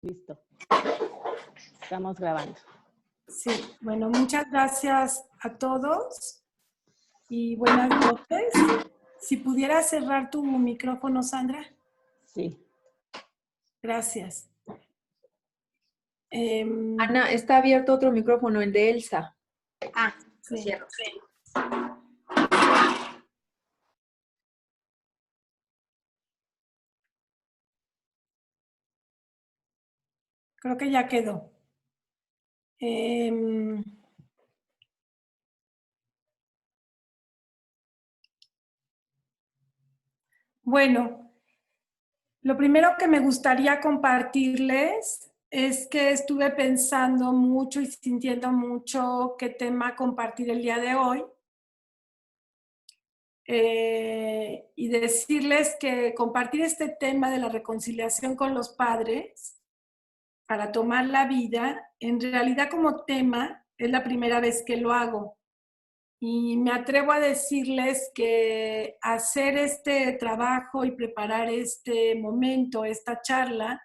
Listo. Estamos grabando. Sí, bueno, muchas gracias a todos y buenas noches. Si pudieras cerrar tu micrófono, Sandra. Sí. Gracias. Ana, está abierto otro micrófono, el de Elsa. Ah, sí. cierro. Creo que ya quedó. Bueno, lo primero que me gustaría compartirles es que estuve pensando mucho y sintiendo mucho qué tema compartir el día de hoy. Y decirles que compartir este tema de la reconciliación con los padres para tomar la vida, en realidad como tema es la primera vez que lo hago. Y me atrevo a decirles que hacer este trabajo y preparar este momento, esta charla,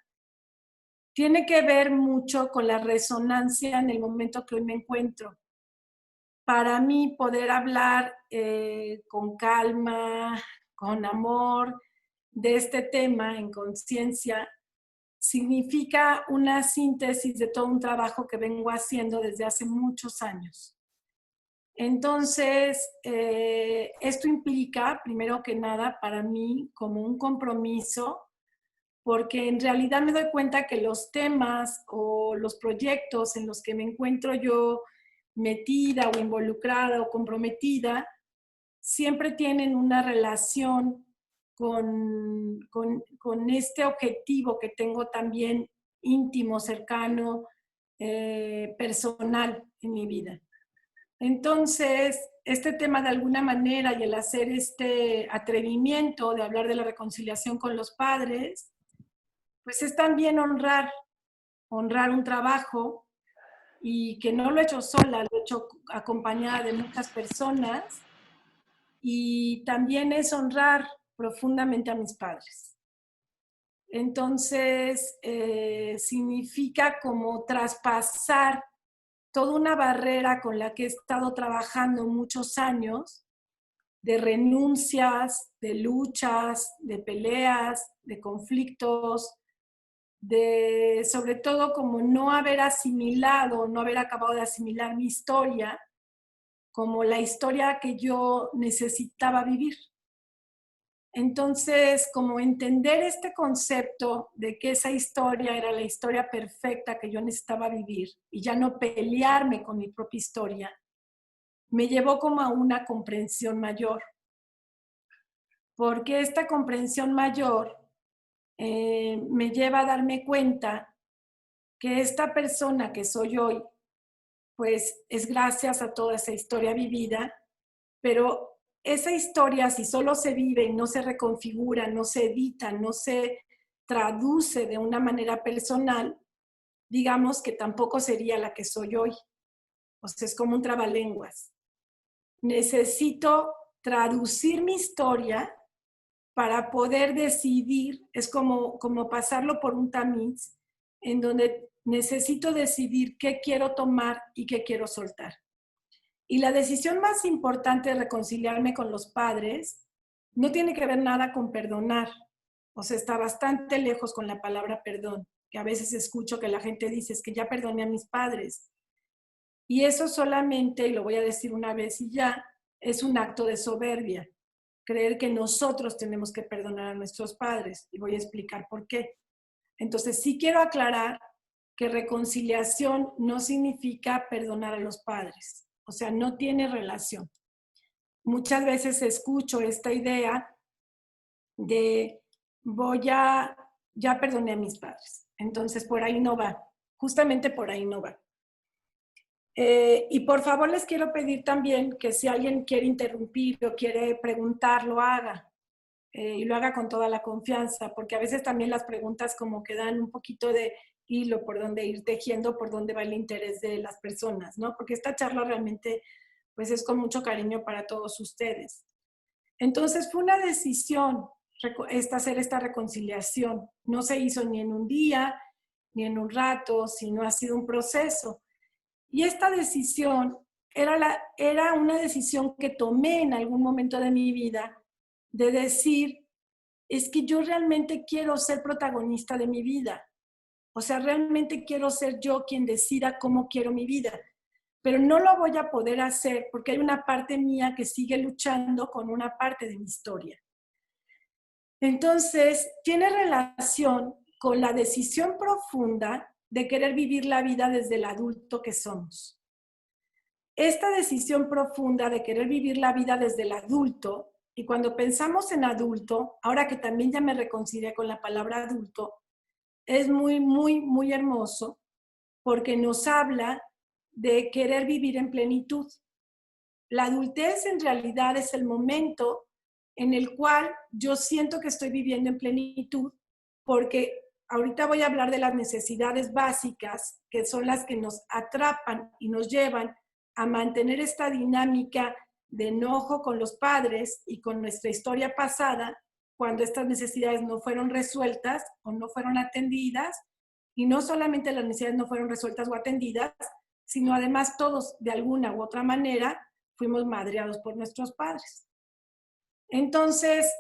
tiene que ver mucho con la resonancia en el momento que hoy me encuentro. Para mí poder hablar con calma, con amor de este tema en conciencia, significa una síntesis de todo un trabajo que vengo haciendo desde hace muchos años. Entonces, esto implica, primero que nada, para mí como un compromiso, porque en realidad me doy cuenta que los temas o los proyectos en los que me encuentro yo metida o involucrada o comprometida, siempre tienen una relación con este objetivo que tengo también íntimo, cercano, personal en mi vida. Entonces, este tema de alguna manera y el hacer este atrevimiento de hablar de la reconciliación con los padres, pues es también honrar un trabajo y que no lo he hecho sola, lo he hecho acompañada de muchas personas y también es honrar profundamente a mis padres. Entonces, significa como traspasar toda una barrera con la que he estado trabajando muchos años, de renuncias, de luchas, de peleas, de conflictos, de sobre todo como no haber asimilado, no haber acabado de asimilar mi historia como la historia que yo necesitaba vivir. Entonces, como entender este concepto de que esa historia era la historia perfecta que yo necesitaba vivir y ya no pelearme con mi propia historia, me llevó como a una comprensión mayor. Porque esta comprensión mayor me lleva a darme cuenta que esta persona que soy hoy, pues es gracias a toda esa historia vivida, pero esa historia, si solo se vive y no se reconfigura, no se edita, no se traduce de una manera personal, digamos que tampoco sería la que soy hoy. O sea, es como un trabalenguas. Necesito traducir mi historia para poder decidir, es como pasarlo por un tamiz, en donde necesito decidir qué quiero tomar y qué quiero soltar. Y la decisión más importante de reconciliarme con los padres no tiene que ver nada con perdonar. O sea, está bastante lejos con la palabra perdón, que a veces escucho que la gente dice, es que ya perdoné a mis padres. Y eso solamente, y lo voy a decir una vez y ya, es un acto de soberbia. Creer que nosotros tenemos que perdonar a nuestros padres. Y voy a explicar por qué. Entonces, sí quiero aclarar que reconciliación no significa perdonar a los padres. O sea, no tiene relación. Muchas veces escucho esta idea de ya perdoné a mis padres. Entonces, por ahí no va. Justamente por ahí no va. Y por favor les quiero pedir también que si alguien quiere interrumpir o quiere preguntar, lo haga. Y lo haga con toda la confianza, porque a veces también las preguntas como que dan un poquito de hilo por donde ir tejiendo, por dónde va el interés de las personas, ¿no? Porque esta charla realmente pues es con mucho cariño para todos ustedes. Entonces fue una decisión hacer esta reconciliación. No se hizo ni en un día, ni en un rato, sino ha sido un proceso. Y esta decisión era una decisión que tomé en algún momento de mi vida, de decir, es que yo realmente quiero ser protagonista de mi vida. O sea, realmente quiero ser yo quien decida cómo quiero mi vida. Pero no lo voy a poder hacer porque hay una parte mía que sigue luchando con una parte de mi historia. Entonces, tiene relación con la decisión profunda de querer vivir la vida desde el adulto que somos. Esta decisión profunda de querer vivir la vida desde el adulto, y cuando pensamos en adulto, ahora que también ya me reconcilié con la palabra adulto, es muy, muy, muy hermoso porque nos habla de querer vivir en plenitud. La adultez en realidad es el momento en el cual yo siento que estoy viviendo en plenitud, porque ahorita voy a hablar de las necesidades básicas, que son las que nos atrapan y nos llevan a mantener esta dinámica de enojo con los padres y con nuestra historia pasada, cuando estas necesidades no fueron resueltas o no fueron atendidas, y no solamente las necesidades no fueron resueltas o atendidas, sino además todos de alguna u otra manera fuimos madreados por nuestros padres. Entonces,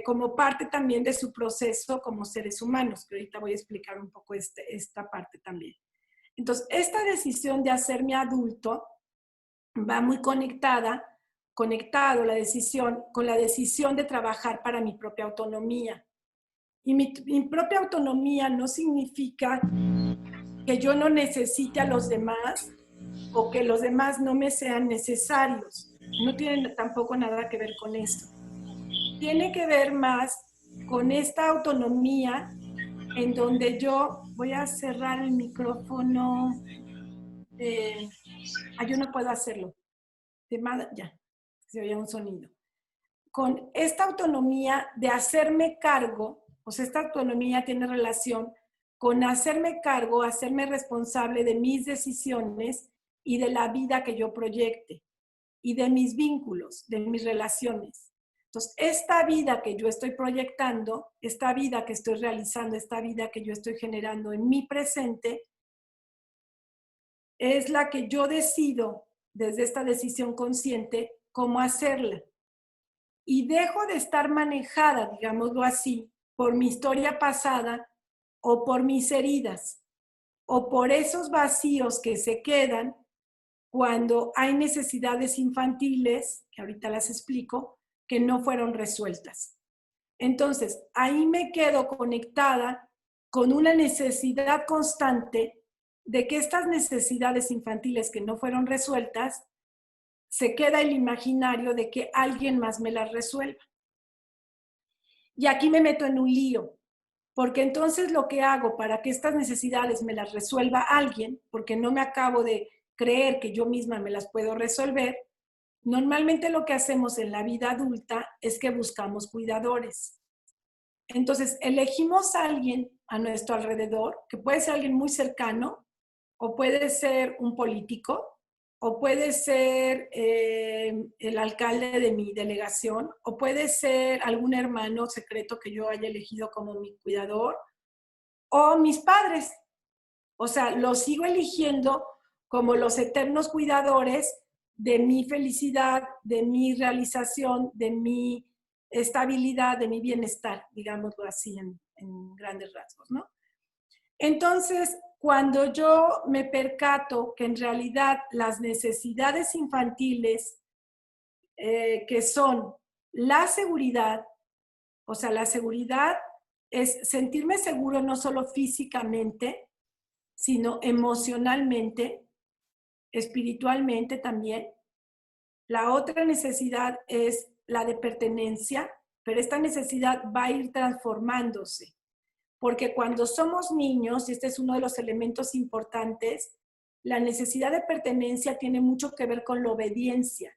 como parte también de su proceso como seres humanos, que ahorita voy a explicar un poco esta parte también. Entonces, esta decisión de hacerme adulto va muy conectado la decisión con la decisión de trabajar para mi propia autonomía. Y mi propia autonomía no significa que yo no necesite a los demás o que los demás no me sean necesarios. No tiene tampoco nada que ver con eso. Tiene que ver más con esta autonomía en donde yo voy a cerrar el micrófono. Yo no puedo hacerlo. Ya, se oye un sonido. Con esta autonomía de hacerme cargo, o sea, esta autonomía tiene relación con hacerme cargo, hacerme responsable de mis decisiones y de la vida que yo proyecte y de mis vínculos, de mis relaciones. Entonces, esta vida que yo estoy proyectando, esta vida que estoy realizando, esta vida que yo estoy generando en mi presente, es la que yo decido desde esta decisión consciente cómo hacerla. Y dejo de estar manejada, digámoslo así, por mi historia pasada o por mis heridas o por esos vacíos que se quedan cuando hay necesidades infantiles, que ahorita las explico, que no fueron resueltas. Entonces, ahí me quedo conectada con una necesidad constante de que estas necesidades infantiles que no fueron resueltas, se queda el imaginario de que alguien más me las resuelva. Y aquí me meto en un lío, porque entonces lo que hago para que estas necesidades me las resuelva alguien, porque no me acabo de creer que yo misma me las puedo resolver, normalmente lo que hacemos en la vida adulta es que buscamos cuidadores. Entonces, elegimos a alguien a nuestro alrededor, que puede ser alguien muy cercano, o puede ser un político, o puede ser el alcalde de mi delegación, o puede ser algún hermano secreto que yo haya elegido como mi cuidador, o mis padres. O sea, los sigo eligiendo como los eternos cuidadores de mi felicidad, de mi realización, de mi estabilidad, de mi bienestar, digámoslo así en grandes rasgos, ¿no? Entonces, cuando yo me percato que en realidad las necesidades infantiles, que son la seguridad, o sea, la seguridad es sentirme seguro no solo físicamente, sino emocionalmente, espiritualmente también. La otra necesidad es la de pertenencia, pero esta necesidad va a ir transformándose. Porque cuando somos niños, y este es uno de los elementos importantes, la necesidad de pertenencia tiene mucho que ver con la obediencia.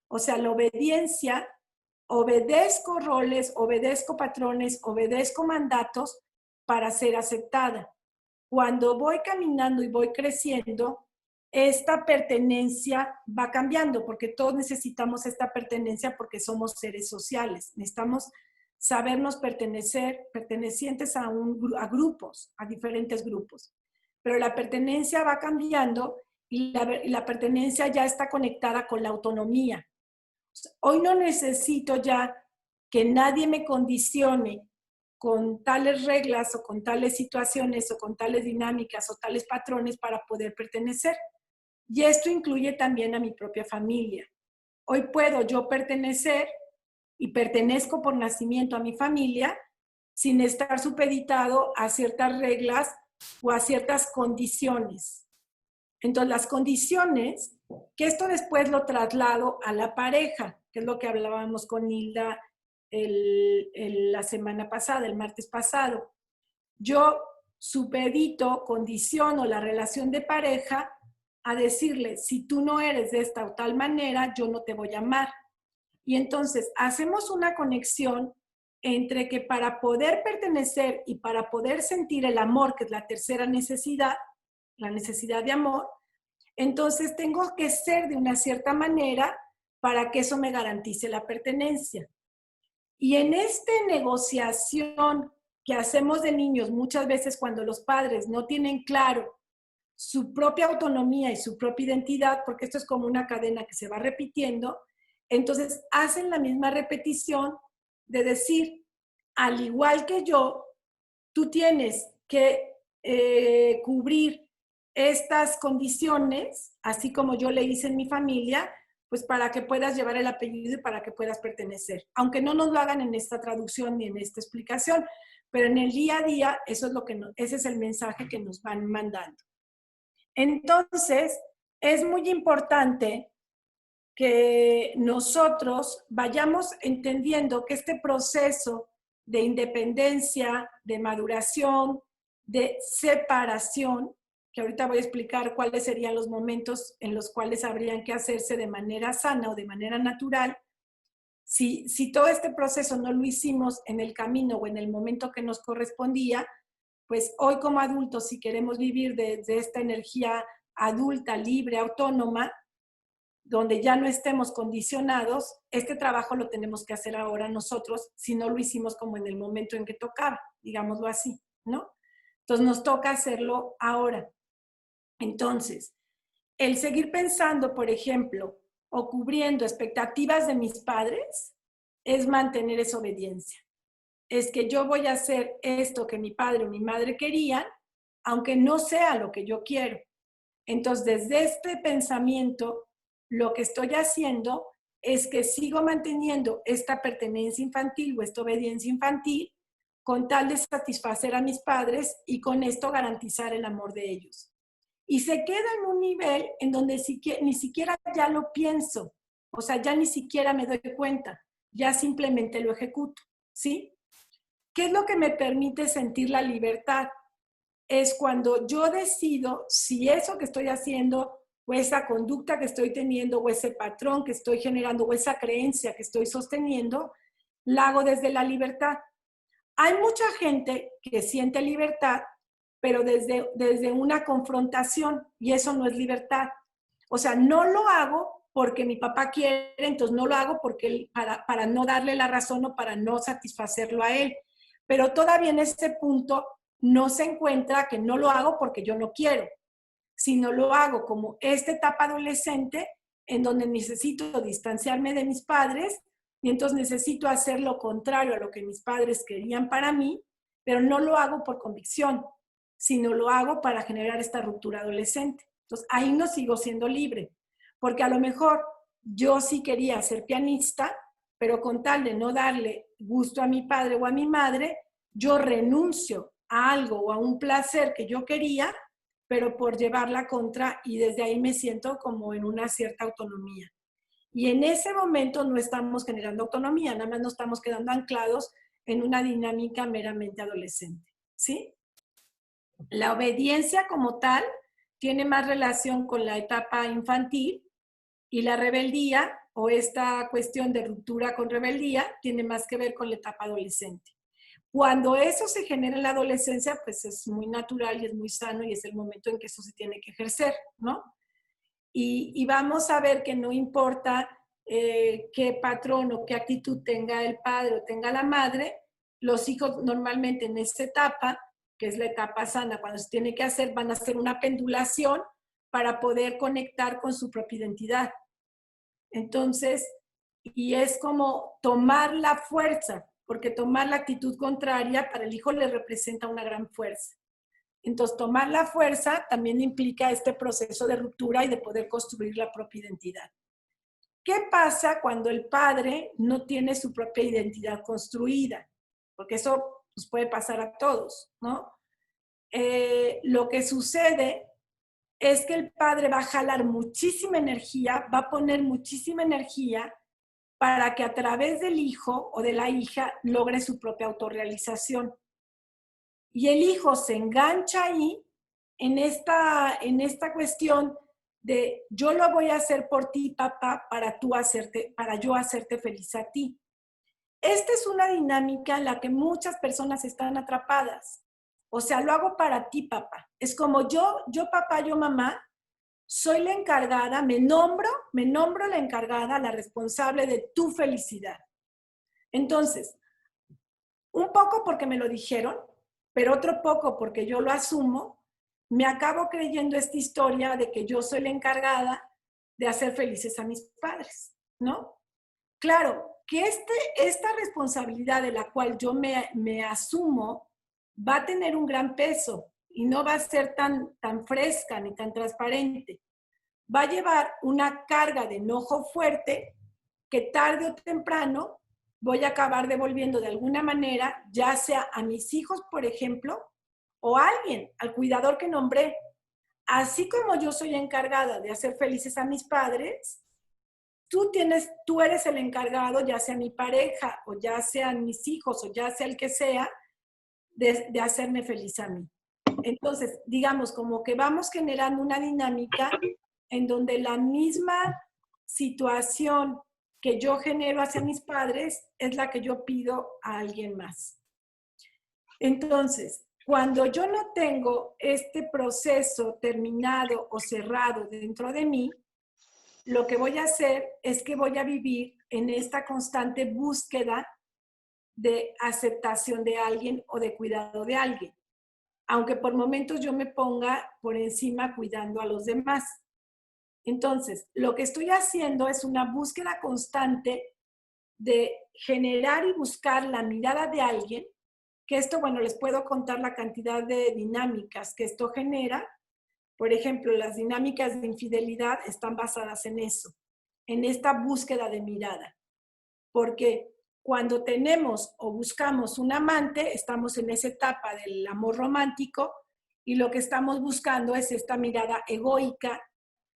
O sea, la obediencia, obedezco roles, obedezco patrones, obedezco mandatos para ser aceptada. Cuando voy caminando y voy creciendo, esta pertenencia va cambiando, porque todos necesitamos esta pertenencia porque somos seres sociales. Necesitamos sabernos pertenecientes a grupos, a diferentes grupos. Pero la pertenencia va cambiando y la pertenencia ya está conectada con la autonomía. Hoy no necesito ya que nadie me condicione con tales reglas o con tales situaciones o con tales dinámicas o tales patrones para poder pertenecer. Y esto incluye también a mi propia familia. Hoy puedo yo pertenecer y pertenezco por nacimiento a mi familia sin estar supeditado a ciertas reglas o a ciertas condiciones. Entonces, las condiciones, que esto después lo traslado a la pareja, que es lo que hablábamos con Hilda la semana pasada, el martes pasado. Yo supedito, condiciono la relación de pareja a decirle, si tú no eres de esta o tal manera, yo no te voy a amar. Y entonces hacemos una conexión entre que para poder pertenecer y para poder sentir el amor, que es la tercera necesidad, la necesidad de amor, entonces tengo que ser de una cierta manera para que eso me garantice la pertenencia. Y en esta negociación que hacemos de niños muchas veces cuando los padres no tienen claro su propia autonomía y su propia identidad, porque esto es como una cadena que se va repitiendo, entonces hacen la misma repetición de decir, al igual que yo, tú tienes que cubrir estas condiciones, así como yo le hice en mi familia, pues para que puedas llevar el apellido y para que puedas pertenecer. Aunque no nos lo hagan en esta traducción ni en esta explicación, pero en el día a día eso es ese es el mensaje que nos van mandando. Entonces, es muy importante que nosotros vayamos entendiendo que este proceso de independencia, de maduración, de separación, que ahorita voy a explicar cuáles serían los momentos en los cuales habrían que hacerse de manera sana o de manera natural. Si todo este proceso no lo hicimos en el camino o en el momento que nos correspondía, pues hoy como adultos, si queremos vivir desde esta energía adulta, libre, autónoma, donde ya no estemos condicionados, este trabajo lo tenemos que hacer ahora nosotros, si no lo hicimos como en el momento en que tocaba, digámoslo así, ¿no? Entonces nos toca hacerlo ahora. Entonces, el seguir pensando, por ejemplo, o cubriendo expectativas de mis padres, es mantener esa obediencia. Es que yo voy a hacer esto que mi padre o mi madre querían, aunque no sea lo que yo quiero. Entonces, desde este pensamiento, lo que estoy haciendo es que sigo manteniendo esta pertenencia infantil o esta obediencia infantil con tal de satisfacer a mis padres y con esto garantizar el amor de ellos. Y se queda en un nivel en donde ni siquiera ya lo pienso, o sea, ya ni siquiera me doy cuenta, ya simplemente lo ejecuto, ¿sí? ¿Qué es lo que me permite sentir la libertad? Es cuando yo decido si eso que estoy haciendo o esa conducta que estoy teniendo o ese patrón que estoy generando o esa creencia que estoy sosteniendo, la hago desde la libertad. Hay mucha gente que siente libertad, pero desde una confrontación, y eso no es libertad. O sea, no lo hago porque mi papá quiere, entonces no lo hago porque para no darle la razón o para no satisfacerlo a él. Pero todavía en ese punto no se encuentra que no lo hago porque yo no quiero, sino lo hago como esta etapa adolescente en donde necesito distanciarme de mis padres y entonces necesito hacer lo contrario a lo que mis padres querían para mí, pero no lo hago por convicción, sino lo hago para generar esta ruptura adolescente. Entonces ahí no sigo siendo libre, porque a lo mejor yo sí quería ser pianista, pero con tal de no darle gusto a mi padre o a mi madre, yo renuncio a algo o a un placer que yo quería, pero por llevarla contra, y desde ahí me siento como en una cierta autonomía. Y en ese momento no estamos generando autonomía, nada más nos estamos quedando anclados en una dinámica meramente adolescente, ¿sí? La obediencia como tal tiene más relación con la etapa infantil y la rebeldía o esta cuestión de ruptura con rebeldía tiene más que ver con la etapa adolescente. Cuando eso se genera en la adolescencia, pues es muy natural y es muy sano y es el momento en que eso se tiene que ejercer, ¿no? Y vamos a ver que no importa qué patrón o qué actitud tenga el padre o tenga la madre. Los hijos normalmente en esta etapa, que es la etapa sana, cuando se tiene que hacer, van a hacer una pendulación para poder conectar con su propia identidad. Entonces, y es como tomar la fuerza, porque tomar la actitud contraria para el hijo le representa una gran fuerza. Entonces, tomar la fuerza también implica este proceso de ruptura y de poder construir la propia identidad. ¿Qué pasa cuando el padre no tiene su propia identidad construida? Porque eso nos puede pasar a todos, ¿no? Lo que sucede es que el padre va a jalar muchísima energía, va a poner muchísima energía para que a través del hijo o de la hija logre su propia autorrealización. Y el hijo se engancha ahí en esta cuestión de yo lo voy a hacer por ti, papá, para yo hacerte feliz a ti. Esta es una dinámica en la que muchas personas están atrapadas. O sea, lo hago para ti, papá. Es como yo papá, yo mamá, soy la encargada, me nombro la encargada, la responsable de tu felicidad. Entonces, un poco porque me lo dijeron, pero otro poco porque yo lo asumo, me acabo creyendo esta historia de que yo soy la encargada de hacer felices a mis padres, ¿no? Claro, que esta responsabilidad de la cual yo me asumo va a tener un gran peso y no va a ser tan fresca ni tan transparente. Va a llevar una carga de enojo fuerte que tarde o temprano voy a acabar devolviendo de alguna manera, ya sea a mis hijos, por ejemplo, o a alguien, al cuidador que nombré. Así como yo soy encargada de hacer felices a mis padres, tú eres el encargado, ya sea mi pareja, o ya sean mis hijos, o ya sea el que sea, de hacerme feliz a mí. Entonces, digamos, como que vamos generando una dinámica en donde la misma situación que yo genero hacia mis padres es la que yo pido a alguien más. Entonces, cuando yo no tengo este proceso terminado o cerrado dentro de mí, lo que voy a hacer es que voy a vivir en esta constante búsqueda de aceptación de alguien o de cuidado de alguien, aunque por momentos yo me ponga por encima cuidando a los demás. Entonces, lo que estoy haciendo es una búsqueda constante de generar y buscar la mirada de alguien, que esto, bueno, les puedo contar la cantidad de dinámicas que esto genera. Por ejemplo, las dinámicas de infidelidad están basadas en eso, en esta búsqueda de mirada. Porque cuando tenemos o buscamos un amante, estamos en esa etapa del amor romántico y lo que estamos buscando es esta mirada egoica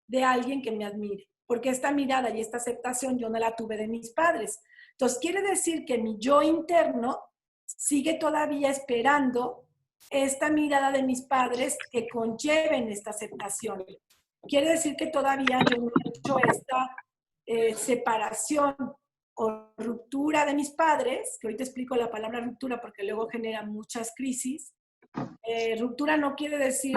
de alguien que me admire. Porque esta mirada y esta aceptación yo no la tuve de mis padres. Entonces, quiere decir que mi yo interno sigue todavía esperando esta mirada de mis padres que conlleven esta aceptación. Quiere decir que todavía yo no he hecho esta separación o ruptura de mis padres, que hoy te explico la palabra ruptura porque luego genera muchas crisis. Ruptura no quiere decir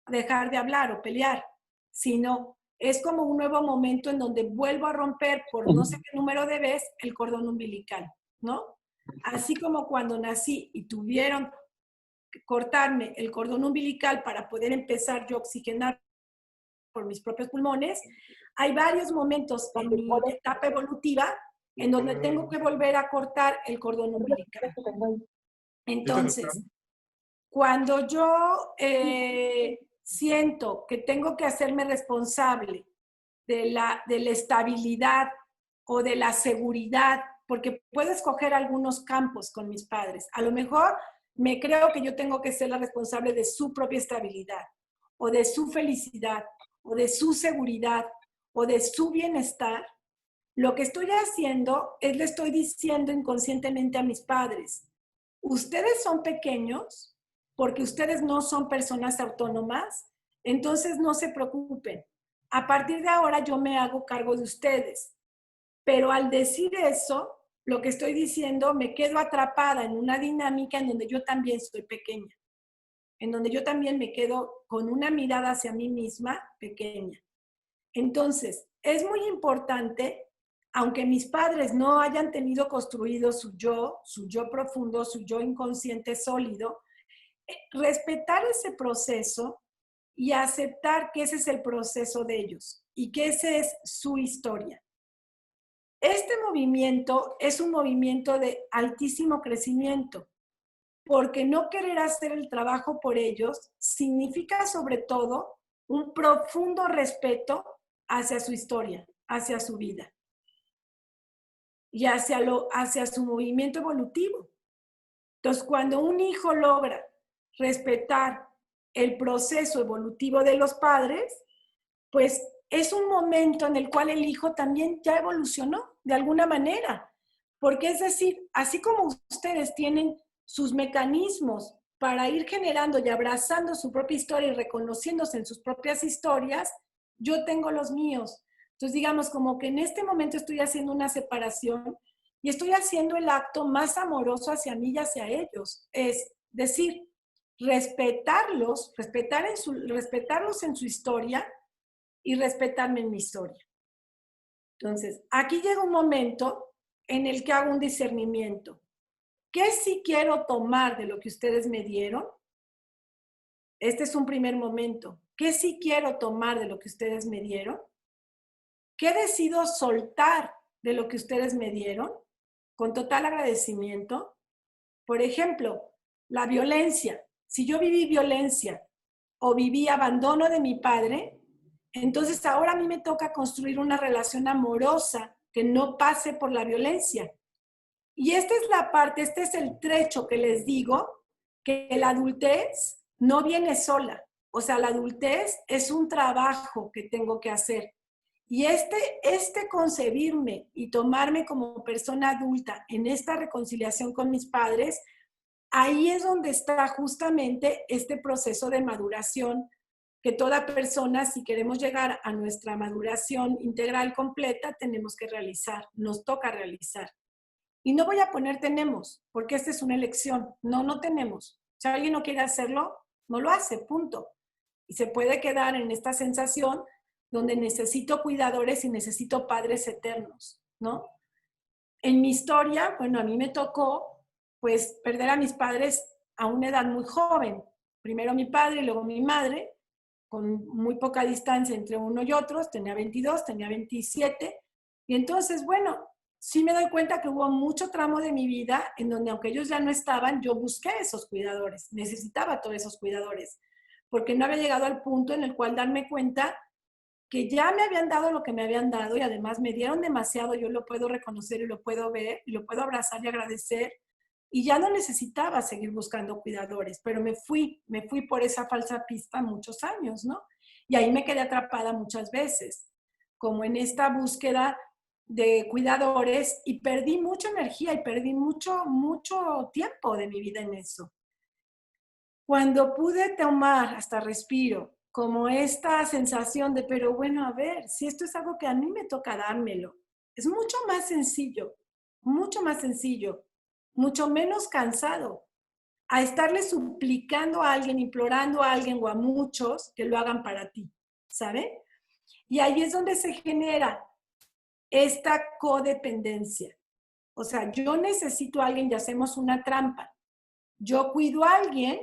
dejar de hablar o pelear, sino es como un nuevo momento en donde vuelvo a romper por no sé qué número de veces el cordón umbilical, ¿no? Así como cuando nací y tuvieron que cortarme el cordón umbilical para poder empezar yo a oxigenar por mis propios pulmones, hay varios momentos en mi etapa evolutiva en donde tengo que volver a cortar el cordón umbilical. Entonces, cuando yo siento que tengo que hacerme responsable de la estabilidad o de la seguridad, porque puedo escoger algunos campos con mis padres. A lo mejor me creo que yo tengo que ser la responsable de su propia estabilidad o de su felicidad o de su seguridad o de su bienestar. Lo que estoy haciendo es le estoy diciendo inconscientemente a mis padres, ustedes son pequeños porque ustedes no son personas autónomas, entonces no se preocupen. A partir de ahora yo me hago cargo de ustedes. Pero al decir eso, lo que estoy diciendo, me quedo atrapada en una dinámica en donde yo también soy pequeña, en donde yo también me quedo con una mirada hacia mí misma pequeña. Entonces, es muy importante aunque mis padres no hayan tenido construido su yo profundo, su yo inconsciente sólido, respetar ese proceso y aceptar que ese es el proceso de ellos y que esa es su historia. Este movimiento es un movimiento de altísimo crecimiento, porque no querer hacer el trabajo por ellos significa sobre todo un profundo respeto hacia su historia, hacia su vida y hacia su movimiento evolutivo. Entonces, cuando un hijo logra respetar el proceso evolutivo de los padres, pues es un momento en el cual el hijo también ya evolucionó de alguna manera. Porque es decir, así como ustedes tienen sus mecanismos para ir generando y abrazando su propia historia y reconociéndose en sus propias historias, yo tengo los míos. Entonces, digamos, como que en este momento estoy haciendo una separación y estoy haciendo el acto más amoroso hacia mí y hacia ellos. Es decir, respetarlos en su historia y respetarme en mi historia. Entonces, aquí llega un momento en el que hago un discernimiento. ¿Qué sí quiero tomar de lo que ustedes me dieron? Este es un primer momento. ¿Qué sí quiero tomar de lo que ustedes me dieron? ¿Qué decido soltar de lo que ustedes me dieron? Con total agradecimiento. Por ejemplo, la violencia. Si yo viví violencia o viví abandono de mi padre, entonces ahora a mí me toca construir una relación amorosa que no pase por la violencia. Y esta es la parte, este es el trecho que les digo, que la adultez no viene sola. O sea, la adultez es un trabajo que tengo que hacer. Y este concebirme y tomarme como persona adulta en esta reconciliación con mis padres, ahí es donde está justamente este proceso de maduración que toda persona, si queremos llegar a nuestra maduración integral completa, tenemos que realizar, nos toca realizar. Y no voy a poner tenemos, porque esta es una elección. No tenemos. Si alguien no quiere hacerlo, no lo hace, punto. Y se puede quedar en esta sensación donde necesito cuidadores y necesito padres eternos, ¿no? En mi historia, bueno, a mí me tocó, pues, perder a mis padres a una edad muy joven. Primero mi padre y luego mi madre, con muy poca distancia entre uno y otros. Tenía 22, tenía 27. Y entonces, bueno, sí me doy cuenta que hubo mucho tramo de mi vida en donde, aunque ellos ya no estaban, yo busqué esos cuidadores, necesitaba todos esos cuidadores, porque no había llegado al punto en el cual darme cuenta que ya me habían dado lo que me habían dado y además me dieron demasiado. Yo lo puedo reconocer y lo puedo ver y lo puedo abrazar y agradecer, y ya no necesitaba seguir buscando cuidadores, pero me fui por esa falsa pista muchos años, ¿no? Y ahí me quedé atrapada muchas veces, como en esta búsqueda de cuidadores, y perdí mucha energía y perdí mucho tiempo de mi vida en eso. Cuando pude tomar, hasta respiro, como esta sensación de, pero bueno, a ver, si esto es algo que a mí me toca dármelo, es mucho más sencillo, mucho menos cansado, a estarle suplicando a alguien, implorando a alguien o a muchos que lo hagan para ti, ¿sabe? Y ahí es donde se genera esta codependencia. O sea, yo necesito a alguien y hacemos una trampa. Yo cuido a alguien,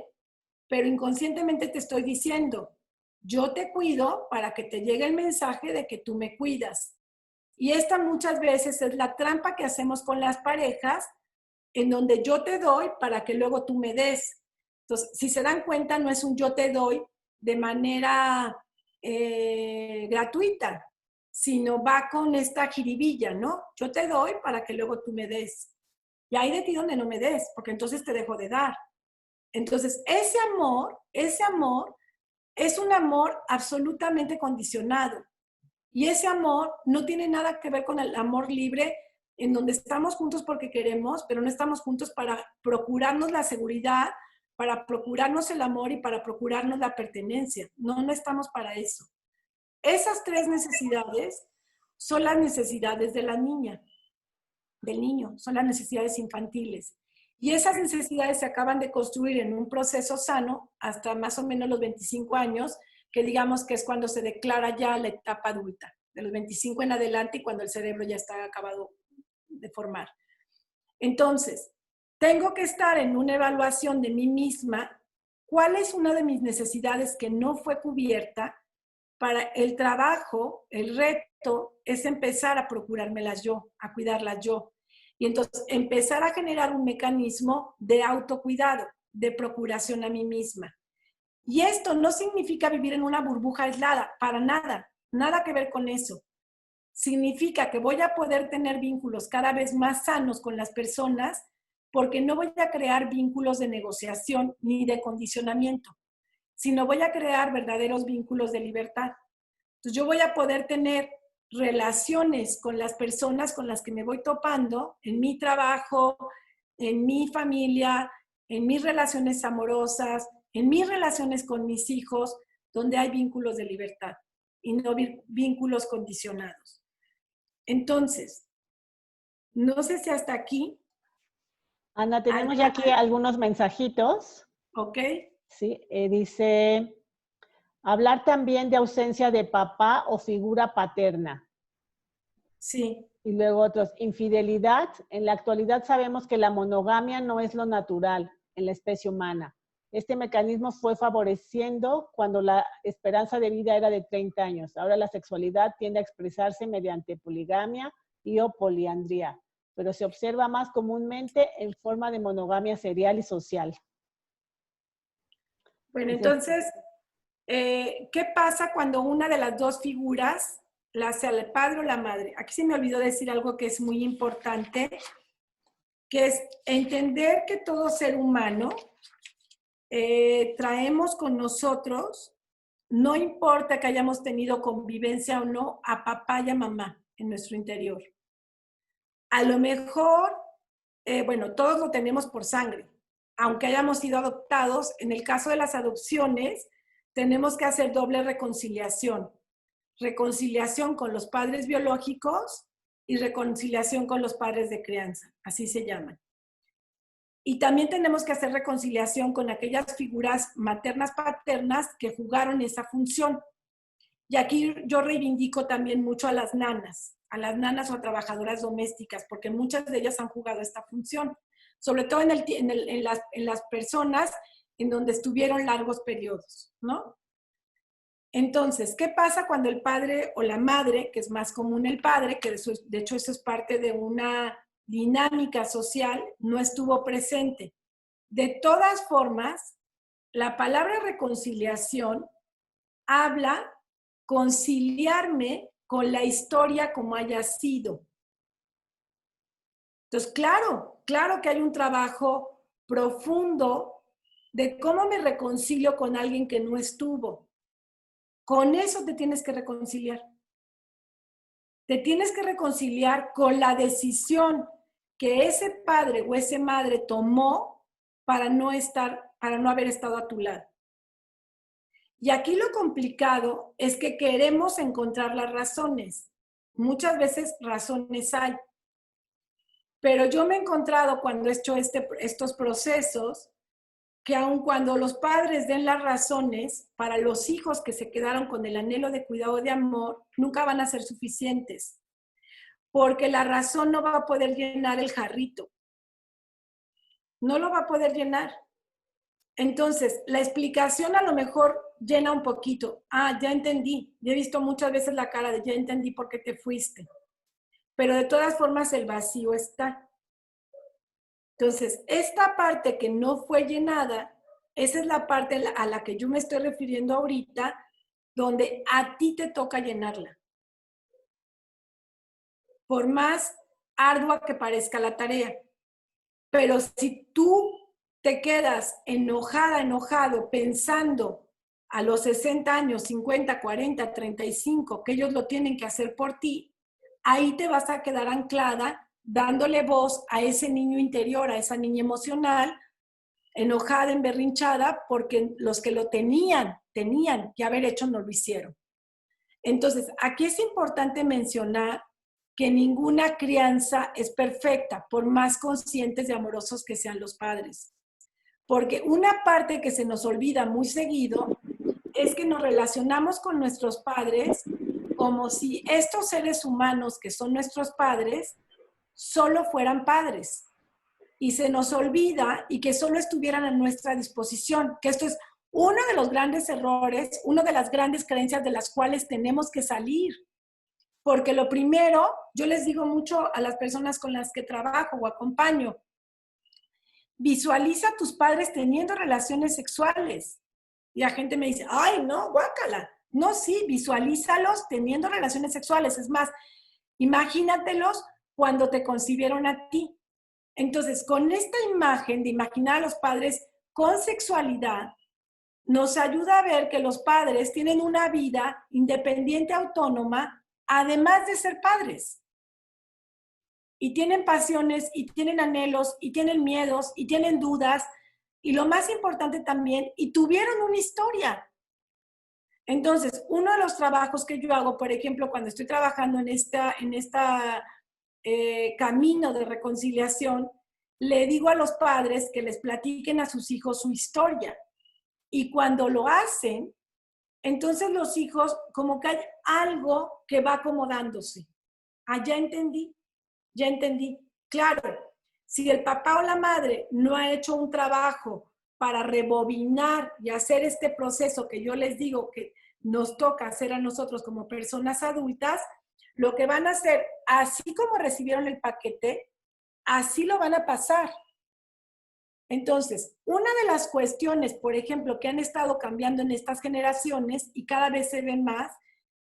pero inconscientemente te estoy diciendo, yo te cuido para que te llegue el mensaje de que tú me cuidas. Y esta muchas veces es la trampa que hacemos con las parejas, en donde yo te doy para que luego tú me des. Entonces, si se dan cuenta, no es un yo te doy de manera gratuita, sino va con esta jiribilla, ¿no? Yo te doy para que luego tú me des. Y hay de ti donde no me des, porque entonces te dejo de dar. Entonces, ese amor es un amor absolutamente condicionado. Y ese amor no tiene nada que ver con el amor libre, en donde estamos juntos porque queremos, pero no estamos juntos para procurarnos la seguridad, para procurarnos el amor y para procurarnos la pertenencia. No estamos para eso. Esas tres necesidades son las necesidades de la niña, del niño, son las necesidades infantiles. Y esas necesidades se acaban de construir en un proceso sano hasta más o menos los 25 años, que digamos que es cuando se declara ya la etapa adulta. de los 25 en adelante y cuando el cerebro ya está acabado de formar. Entonces, tengo que estar en una evaluación de mí misma, cuál es una de mis necesidades que no fue cubierta. Para el trabajo, el reto es empezar a procurármelas yo, a cuidarlas yo. Y entonces empezar a generar un mecanismo de autocuidado, de procuración a mí misma. Y esto no significa vivir en una burbuja aislada, para nada, nada que ver con eso. Significa que voy a poder tener vínculos cada vez más sanos con las personas porque no voy a crear vínculos de negociación ni de condicionamiento, sino voy a crear verdaderos vínculos de libertad. Entonces yo voy a poder tener relaciones con las personas con las que me voy topando en mi trabajo, en mi familia, en mis relaciones amorosas, en mis relaciones con mis hijos, donde hay vínculos de libertad y no vínculos condicionados. Entonces, no sé si hasta aquí. Ana, tenemos ya aquí algunos mensajitos. Ok. Sí, dice, hablar también de ausencia de papá o figura paterna. Sí. Y luego otros, infidelidad. En la actualidad sabemos que la monogamia no es lo natural en la especie humana. Este mecanismo fue favoreciendo cuando la esperanza de vida era de 30 años. Ahora la sexualidad tiende a expresarse mediante poligamia y o poliandría, pero se observa más comúnmente en forma de monogamia serial y social. Bueno, entonces, ¿qué pasa cuando una de las dos figuras, la sea el padre o la madre? Aquí se me olvidó decir algo que es muy importante, que es entender que todo ser humano traemos con nosotros, no importa que hayamos tenido convivencia o no, a papá y a mamá en nuestro interior. A lo mejor, bueno, todos lo tenemos por sangre, aunque hayamos sido adoptados. En el caso de las adopciones, tenemos que hacer doble reconciliación. Reconciliación con los padres biológicos y reconciliación con los padres de crianza, así se llaman. Y también tenemos que hacer reconciliación con aquellas figuras maternas, paternas que jugaron esa función. Y aquí yo reivindico también mucho a las nanas o a trabajadoras domésticas, porque muchas de ellas han jugado esta función, sobre todo en las personas en donde estuvieron largos periodos, ¿no? Entonces, ¿qué pasa cuando el padre o la madre, que es más común el padre, que de hecho eso es parte de una dinámica social, no estuvo presente? De todas formas, la palabra reconciliación habla conciliarme con la historia como haya sido. Entonces, claro que hay un trabajo profundo de cómo me reconcilio con alguien que no estuvo. Con eso te tienes que reconciliar. Te tienes que reconciliar con la decisión que ese padre o esa madre tomó para no haber estado a tu lado. Y aquí lo complicado es que queremos encontrar las razones. Muchas veces razones hay. Pero yo me he encontrado cuando he hecho estos procesos que aun cuando los padres den las razones, para los hijos que se quedaron con el anhelo de cuidado de amor, nunca van a ser suficientes. Porque la razón no va a poder llenar el jarrito. No lo va a poder llenar. Entonces, la explicación a lo mejor llena un poquito. Ah, ya entendí. Ya he visto muchas veces la cara de ya entendí por qué te fuiste. Pero de todas formas el vacío está. Entonces, esta parte que no fue llenada, esa es la parte a la que yo me estoy refiriendo ahorita, donde a ti te toca llenarla. Por más ardua que parezca la tarea. Pero si tú te quedas enojada, enojado, pensando a los 60 años, 50, 40, 35, que ellos lo tienen que hacer por ti, ahí te vas a quedar anclada dándole voz a ese niño interior, a esa niña emocional, enojada, emberrinchada, porque los que lo tenían que haber hecho no lo hicieron. Entonces, aquí es importante mencionar que ninguna crianza es perfecta, por más conscientes y amorosos que sean los padres. Porque una parte que se nos olvida muy seguido es que nos relacionamos con nuestros padres como si estos seres humanos que son nuestros padres solo fueran padres. Y se nos olvida y que solo estuvieran a nuestra disposición, que esto es uno de los grandes errores, una de las grandes creencias de las cuales tenemos que salir. Porque lo primero, yo les digo mucho a las personas con las que trabajo o acompaño, visualiza a tus padres teniendo relaciones sexuales. Y la gente me dice, ay, no, guácala. No, sí, visualízalos teniendo relaciones sexuales. Es más, imagínatelos cuando te concibieron a ti. Entonces, con esta imagen de imaginar a los padres con sexualidad, nos ayuda a ver que los padres tienen una vida independiente, autónoma, además de ser padres. Y tienen pasiones, y tienen anhelos, y tienen miedos, y tienen dudas, y lo más importante también, y tuvieron una historia. Entonces, uno de los trabajos que yo hago, por ejemplo, cuando estoy trabajando en esta camino de reconciliación, le digo a los padres que les platiquen a sus hijos su historia. Y cuando lo hacen, entonces los hijos, como que hay algo que va acomodándose. Ah, ya entendí. Claro, si el papá o la madre no ha hecho un trabajo para rebobinar y hacer este proceso que yo les digo que nos toca hacer a nosotros como personas adultas, lo que van a hacer, así como recibieron el paquete, así lo van a pasar. Entonces, una de las cuestiones, por ejemplo, que han estado cambiando en estas generaciones y cada vez se ven más,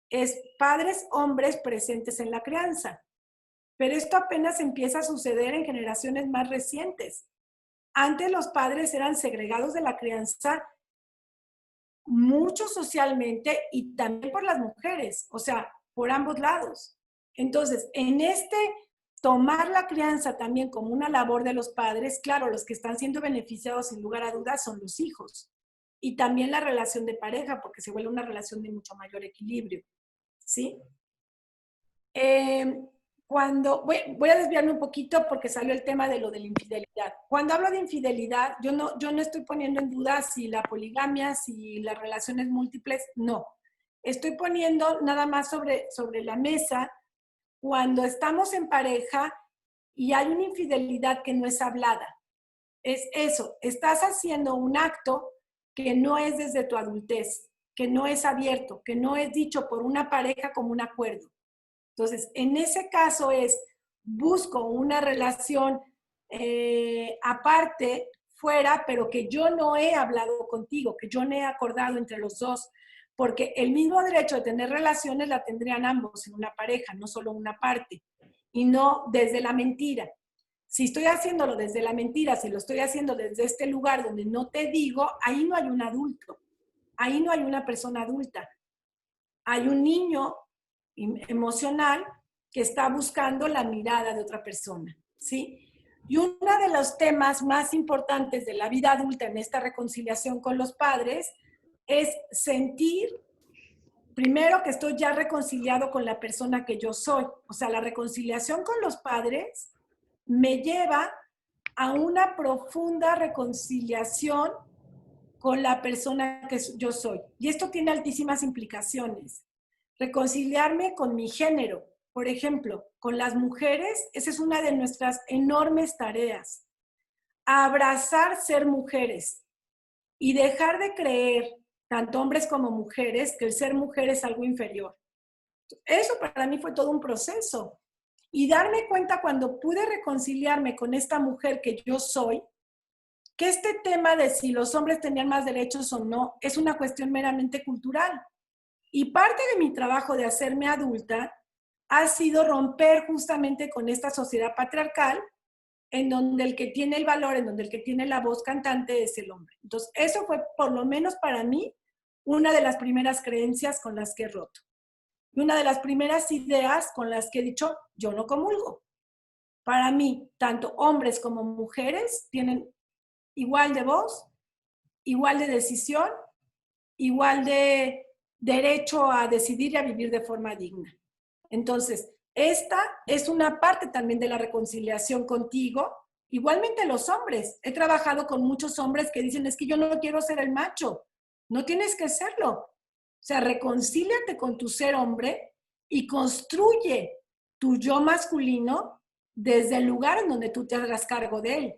es padres hombres presentes en la crianza. Pero esto apenas empieza a suceder en generaciones más recientes. Antes los padres eran segregados de la crianza mucho socialmente y también por las mujeres, o sea, por ambos lados. Entonces, en tomar la crianza también como una labor de los padres, claro, los que están siendo beneficiados sin lugar a dudas son los hijos. Y también la relación de pareja, porque se vuelve una relación de mucho mayor equilibrio, ¿sí? Voy a desviarme un poquito porque salió el tema de lo de la infidelidad. Cuando hablo de infidelidad, yo no estoy poniendo en duda si la poligamia, si las relaciones múltiples, no. Estoy poniendo nada más sobre la mesa cuando estamos en pareja y hay una infidelidad que no es hablada. Es eso, estás haciendo un acto que no es desde tu adultez, que no es abierto, que no es dicho por una pareja como un acuerdo. Entonces, en ese caso busco una relación aparte, fuera, pero que yo no he hablado contigo, que yo no he acordado entre los dos, porque el mismo derecho de tener relaciones la tendrían ambos en una pareja, no solo una parte, y no desde la mentira. Si estoy haciéndolo desde la mentira, si lo estoy haciendo desde este lugar donde no te digo, ahí no hay un adulto, ahí no hay una persona adulta. Hay un niño emocional que está buscando la mirada de otra persona, ¿sí? Y uno de los temas más importantes de la vida adulta en esta reconciliación con los padres es sentir, primero, que estoy ya reconciliado con la persona que yo soy. O sea, la reconciliación con los padres me lleva a una profunda reconciliación con la persona que yo soy. Y esto tiene altísimas implicaciones. Reconciliarme con mi género, por ejemplo, con las mujeres, esa es una de nuestras enormes tareas. Abrazar ser mujeres y dejar de creer, tanto hombres como mujeres, que el ser mujer es algo inferior. Eso para mí fue todo un proceso. Y darme cuenta cuando pude reconciliarme con esta mujer que yo soy, que este tema de si los hombres tenían más derechos o no es una cuestión meramente cultural. Y parte de mi trabajo de hacerme adulta ha sido romper justamente con esta sociedad patriarcal en donde el que tiene el valor, en donde el que tiene la voz cantante es el hombre. Entonces, eso fue por lo menos para mí una de las primeras creencias con las que he roto. Y una de las primeras ideas con las que he dicho, yo no comulgo. Para mí, tanto hombres como mujeres tienen igual de voz, igual de decisión, igual de derecho a decidir y a vivir de forma digna. Entonces, esta es una parte también de la reconciliación contigo. Igualmente los hombres. He trabajado con muchos hombres que dicen, es que yo no quiero ser el macho. No tienes que serlo. O sea, reconcíliate con tu ser hombre y construye tu yo masculino desde el lugar en donde tú te hagas cargo de él.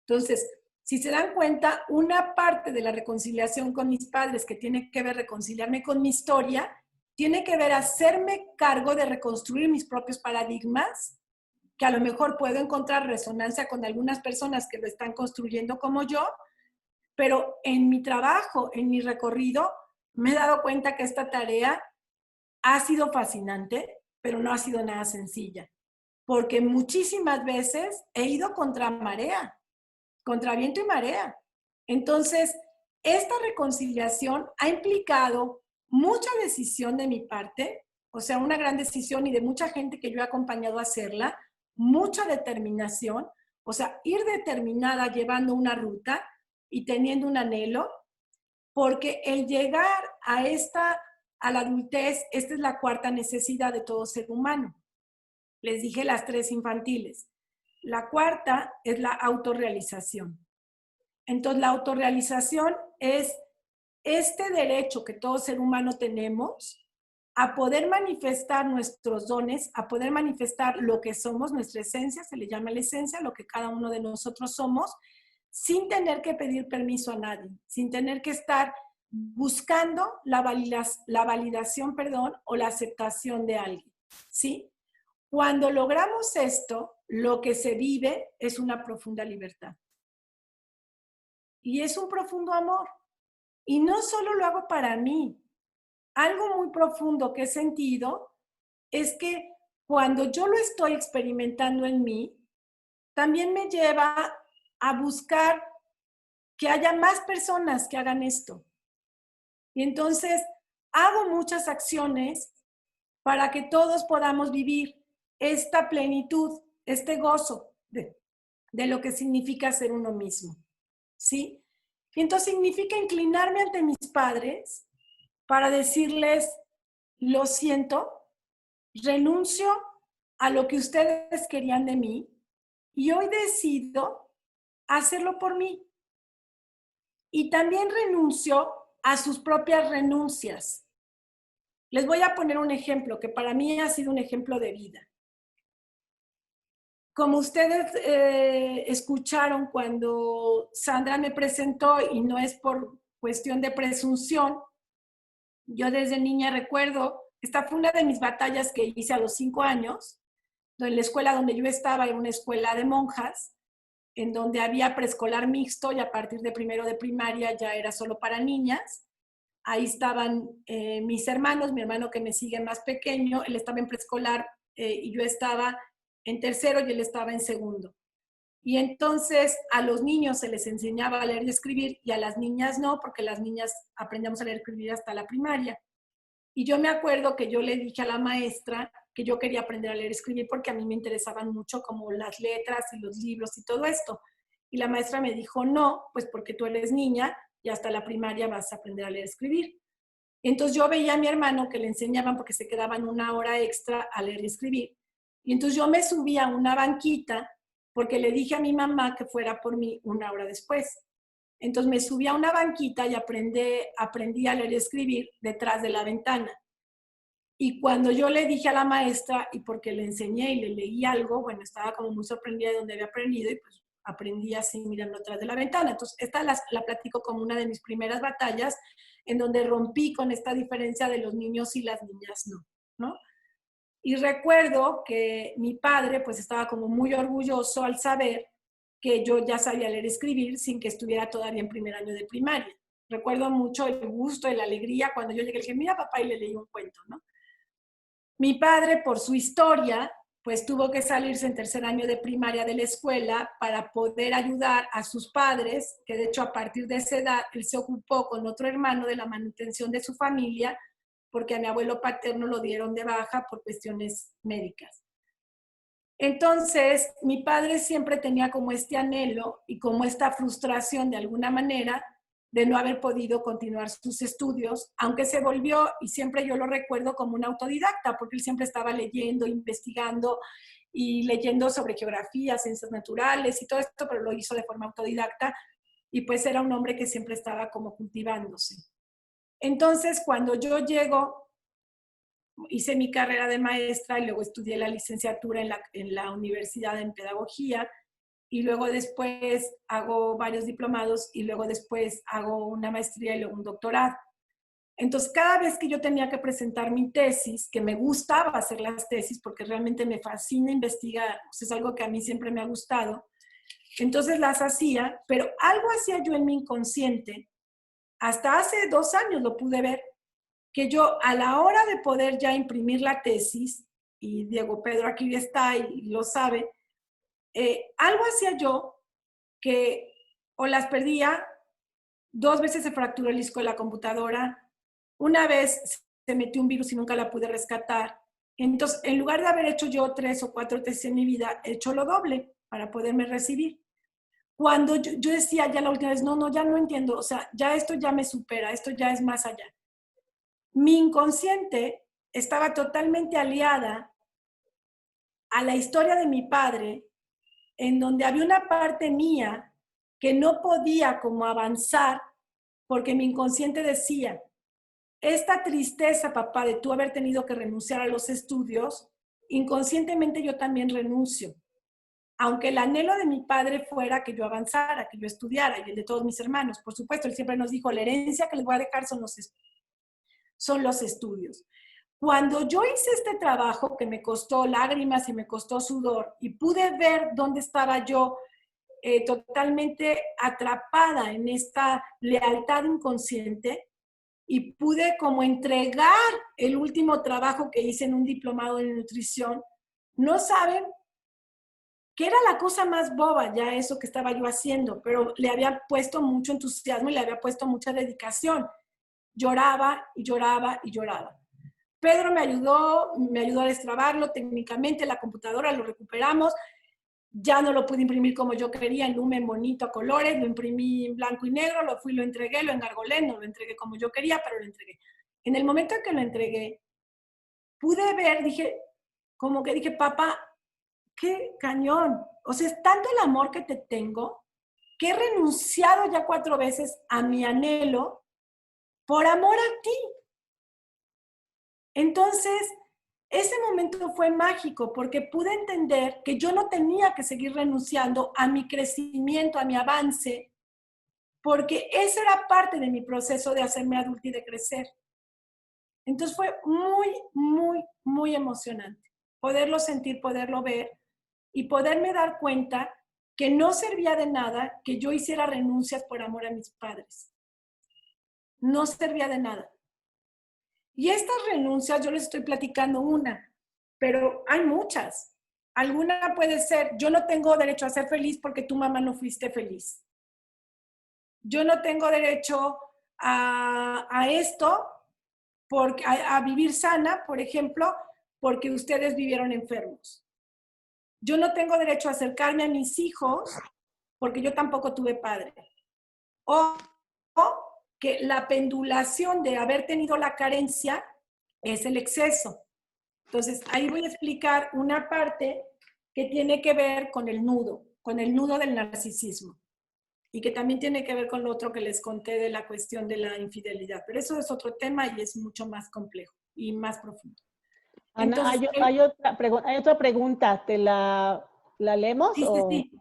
Entonces, si se dan cuenta, una parte de la reconciliación con mis padres, que tiene que ver reconciliarme con mi historia, tiene que ver hacerme cargo de reconstruir mis propios paradigmas, que a lo mejor puedo encontrar resonancia con algunas personas que lo están construyendo como yo, pero en mi trabajo, en mi recorrido, me he dado cuenta que esta tarea ha sido fascinante, pero no ha sido nada sencilla, porque muchísimas veces he ido contra marea, contra viento y marea. Entonces, esta reconciliación ha implicado mucha decisión de mi parte, o sea, una gran decisión y de mucha gente que yo he acompañado a hacerla, mucha determinación, o sea, ir determinada llevando una ruta y teniendo un anhelo, porque el llegar a la adultez, esta es la cuarta necesidad de todo ser humano. Les dije las tres infantiles. La cuarta es la autorrealización. Entonces, la autorrealización es este derecho que todo ser humano tenemos a poder manifestar nuestros dones, a poder manifestar lo que somos, nuestra esencia, se le llama la esencia, lo que cada uno de nosotros somos, sin tener que pedir permiso a nadie, sin tener que estar buscando la validación, o la aceptación de alguien, ¿sí? Cuando logramos esto, lo que se vive es una profunda libertad. Y es un profundo amor. Y no solo lo hago para mí. Algo muy profundo que he sentido es que cuando yo lo estoy experimentando en mí, también me lleva a buscar que haya más personas que hagan esto. Y entonces hago muchas acciones para que todos podamos vivir esta plenitud, este gozo de lo que significa ser uno mismo, ¿sí? Y entonces significa inclinarme ante mis padres para decirles, lo siento, renuncio a lo que ustedes querían de mí y hoy decido hacerlo por mí. Y también renuncio a sus propias renuncias. Les voy a poner un ejemplo que para mí ha sido un ejemplo de vida. Como ustedes escucharon cuando Sandra me presentó, y no es por cuestión de presunción, yo desde niña recuerdo, esta fue una de mis batallas que hice a los 5 años, en la escuela donde yo estaba era una escuela de monjas, en donde había preescolar mixto y a partir de primero de primaria ya era solo para niñas. Ahí estaban mis hermanos, mi hermano que me sigue más pequeño, él estaba en preescolar y yo estaba en tercero y él estaba en segundo. Y entonces a los niños se les enseñaba a leer y escribir y a las niñas no, porque las niñas aprendíamos a leer y escribir hasta la primaria. Y yo me acuerdo que yo le dije a la maestra que yo quería aprender a leer y escribir porque a mí me interesaban mucho como las letras y los libros y todo esto. Y la maestra me dijo, no, pues porque tú eres niña y hasta la primaria vas a aprender a leer y escribir. Entonces yo veía a mi hermano que le enseñaban porque se quedaban una hora extra a leer y escribir. Y entonces yo me subí a una banquita porque le dije a mi mamá que fuera por mí una hora después. Entonces me subí a una banquita y aprendí a leer y escribir detrás de la ventana. Y cuando yo le dije a la maestra, y porque le enseñé y le leí algo, bueno, estaba como muy sorprendida de donde había aprendido y pues aprendí así mirando atrás de la ventana. Entonces, esta la platico como una de mis primeras batallas en donde rompí con esta diferencia de los niños y las niñas ¿no? Y recuerdo que mi padre pues estaba como muy orgulloso al saber que yo ya sabía leer y escribir sin que estuviera todavía en primer año de primaria. Recuerdo mucho el gusto y la alegría cuando yo llegué, le dije, mira papá, y le leí un cuento, ¿no? Mi padre, por su historia, pues tuvo que salirse en tercer año de primaria de la escuela para poder ayudar a sus padres, que de hecho a partir de esa edad él se ocupó con otro hermano de la manutención de su familia, porque a mi abuelo paterno lo dieron de baja por cuestiones médicas. Entonces, mi padre siempre tenía como este anhelo y como esta frustración de alguna manera de no haber podido continuar sus estudios, aunque se volvió, y siempre yo lo recuerdo como un autodidacta, porque él siempre estaba leyendo, investigando y leyendo sobre geografía, ciencias naturales y todo esto, pero lo hizo de forma autodidacta y pues era un hombre que siempre estaba como cultivándose. Entonces, cuando yo llego hice mi carrera de maestra y luego estudié la licenciatura en la universidad en pedagogía y luego después hago varios diplomados y luego después hago una maestría y luego un doctorado. Entonces, cada vez que yo tenía que presentar mi tesis, que me gustaba hacer las tesis porque realmente me fascina investigar, o sea, es algo que a mí siempre me ha gustado, entonces las hacía, pero algo hacía yo en mi inconsciente, hasta hace 2 años lo pude ver, que yo a la hora de poder ya imprimir la tesis, y Diego Pedro aquí está y lo sabe, algo hacía yo que o las perdía, 2 veces se fracturó el disco de la computadora, una vez se metió un virus y nunca la pude rescatar. Entonces, en lugar de haber hecho yo 3 o 4 tesis en mi vida, he hecho lo doble para poderme recibir. Cuando yo decía ya la última vez, no, ya no entiendo, o sea, ya esto ya me supera, esto ya es más allá. Mi inconsciente estaba totalmente aliada a la historia de mi padre, en donde había una parte mía que no podía como avanzar porque mi inconsciente decía, esta tristeza, papá, de tú haber tenido que renunciar a los estudios, inconscientemente yo también renuncio. Aunque el anhelo de mi padre fuera que yo avanzara, que yo estudiara, y el de todos mis hermanos, por supuesto, él siempre nos dijo, la herencia que les voy a dejar son los estudios. Cuando yo hice este trabajo, que me costó lágrimas y me costó sudor, y pude ver dónde estaba yo totalmente atrapada en esta lealtad inconsciente, y pude como entregar el último trabajo que hice en un diplomado de nutrición, no saben que era la cosa más boba ya eso que estaba yo haciendo, pero le había puesto mucho entusiasmo y le había puesto mucha dedicación. Lloraba y lloraba y lloraba. Pedro me ayudó a destrabarlo técnicamente, la computadora lo recuperamos, ya no lo pude imprimir como yo quería, en lumen bonito a colores, lo imprimí en blanco y negro, lo entregué, lo engargolé, no lo entregué como yo quería, pero lo entregué. En el momento en que lo entregué, pude ver, dije, papá, qué cañón. O sea, es tanto el amor que te tengo que he renunciado ya 4 veces a mi anhelo por amor a ti. Entonces, ese momento fue mágico porque pude entender que yo no tenía que seguir renunciando a mi crecimiento, a mi avance, porque esa era parte de mi proceso de hacerme adulta y de crecer. Entonces fue muy, muy, muy emocionante poderlo sentir, poderlo ver y poderme dar cuenta que no servía de nada que yo hiciera renuncias por amor a mis padres. No servía de nada. Y estas renuncias, yo les estoy platicando una, pero hay muchas. Alguna puede ser, yo no tengo derecho a ser feliz porque tu mamá no fuiste feliz. Yo no tengo derecho a esto, a vivir sana, por ejemplo, porque ustedes vivieron enfermos. Yo no tengo derecho a acercarme a mis hijos porque yo tampoco tuve padre. O que la pendulación de haber tenido la carencia es el exceso. Entonces, ahí voy a explicar una parte que tiene que ver con el nudo del narcisismo. Y que también tiene que ver con lo otro que les conté de la cuestión de la infidelidad. Pero eso es otro tema y es mucho más complejo y más profundo. Ana, Entonces, hay otra pregunta, ¿te la leemos?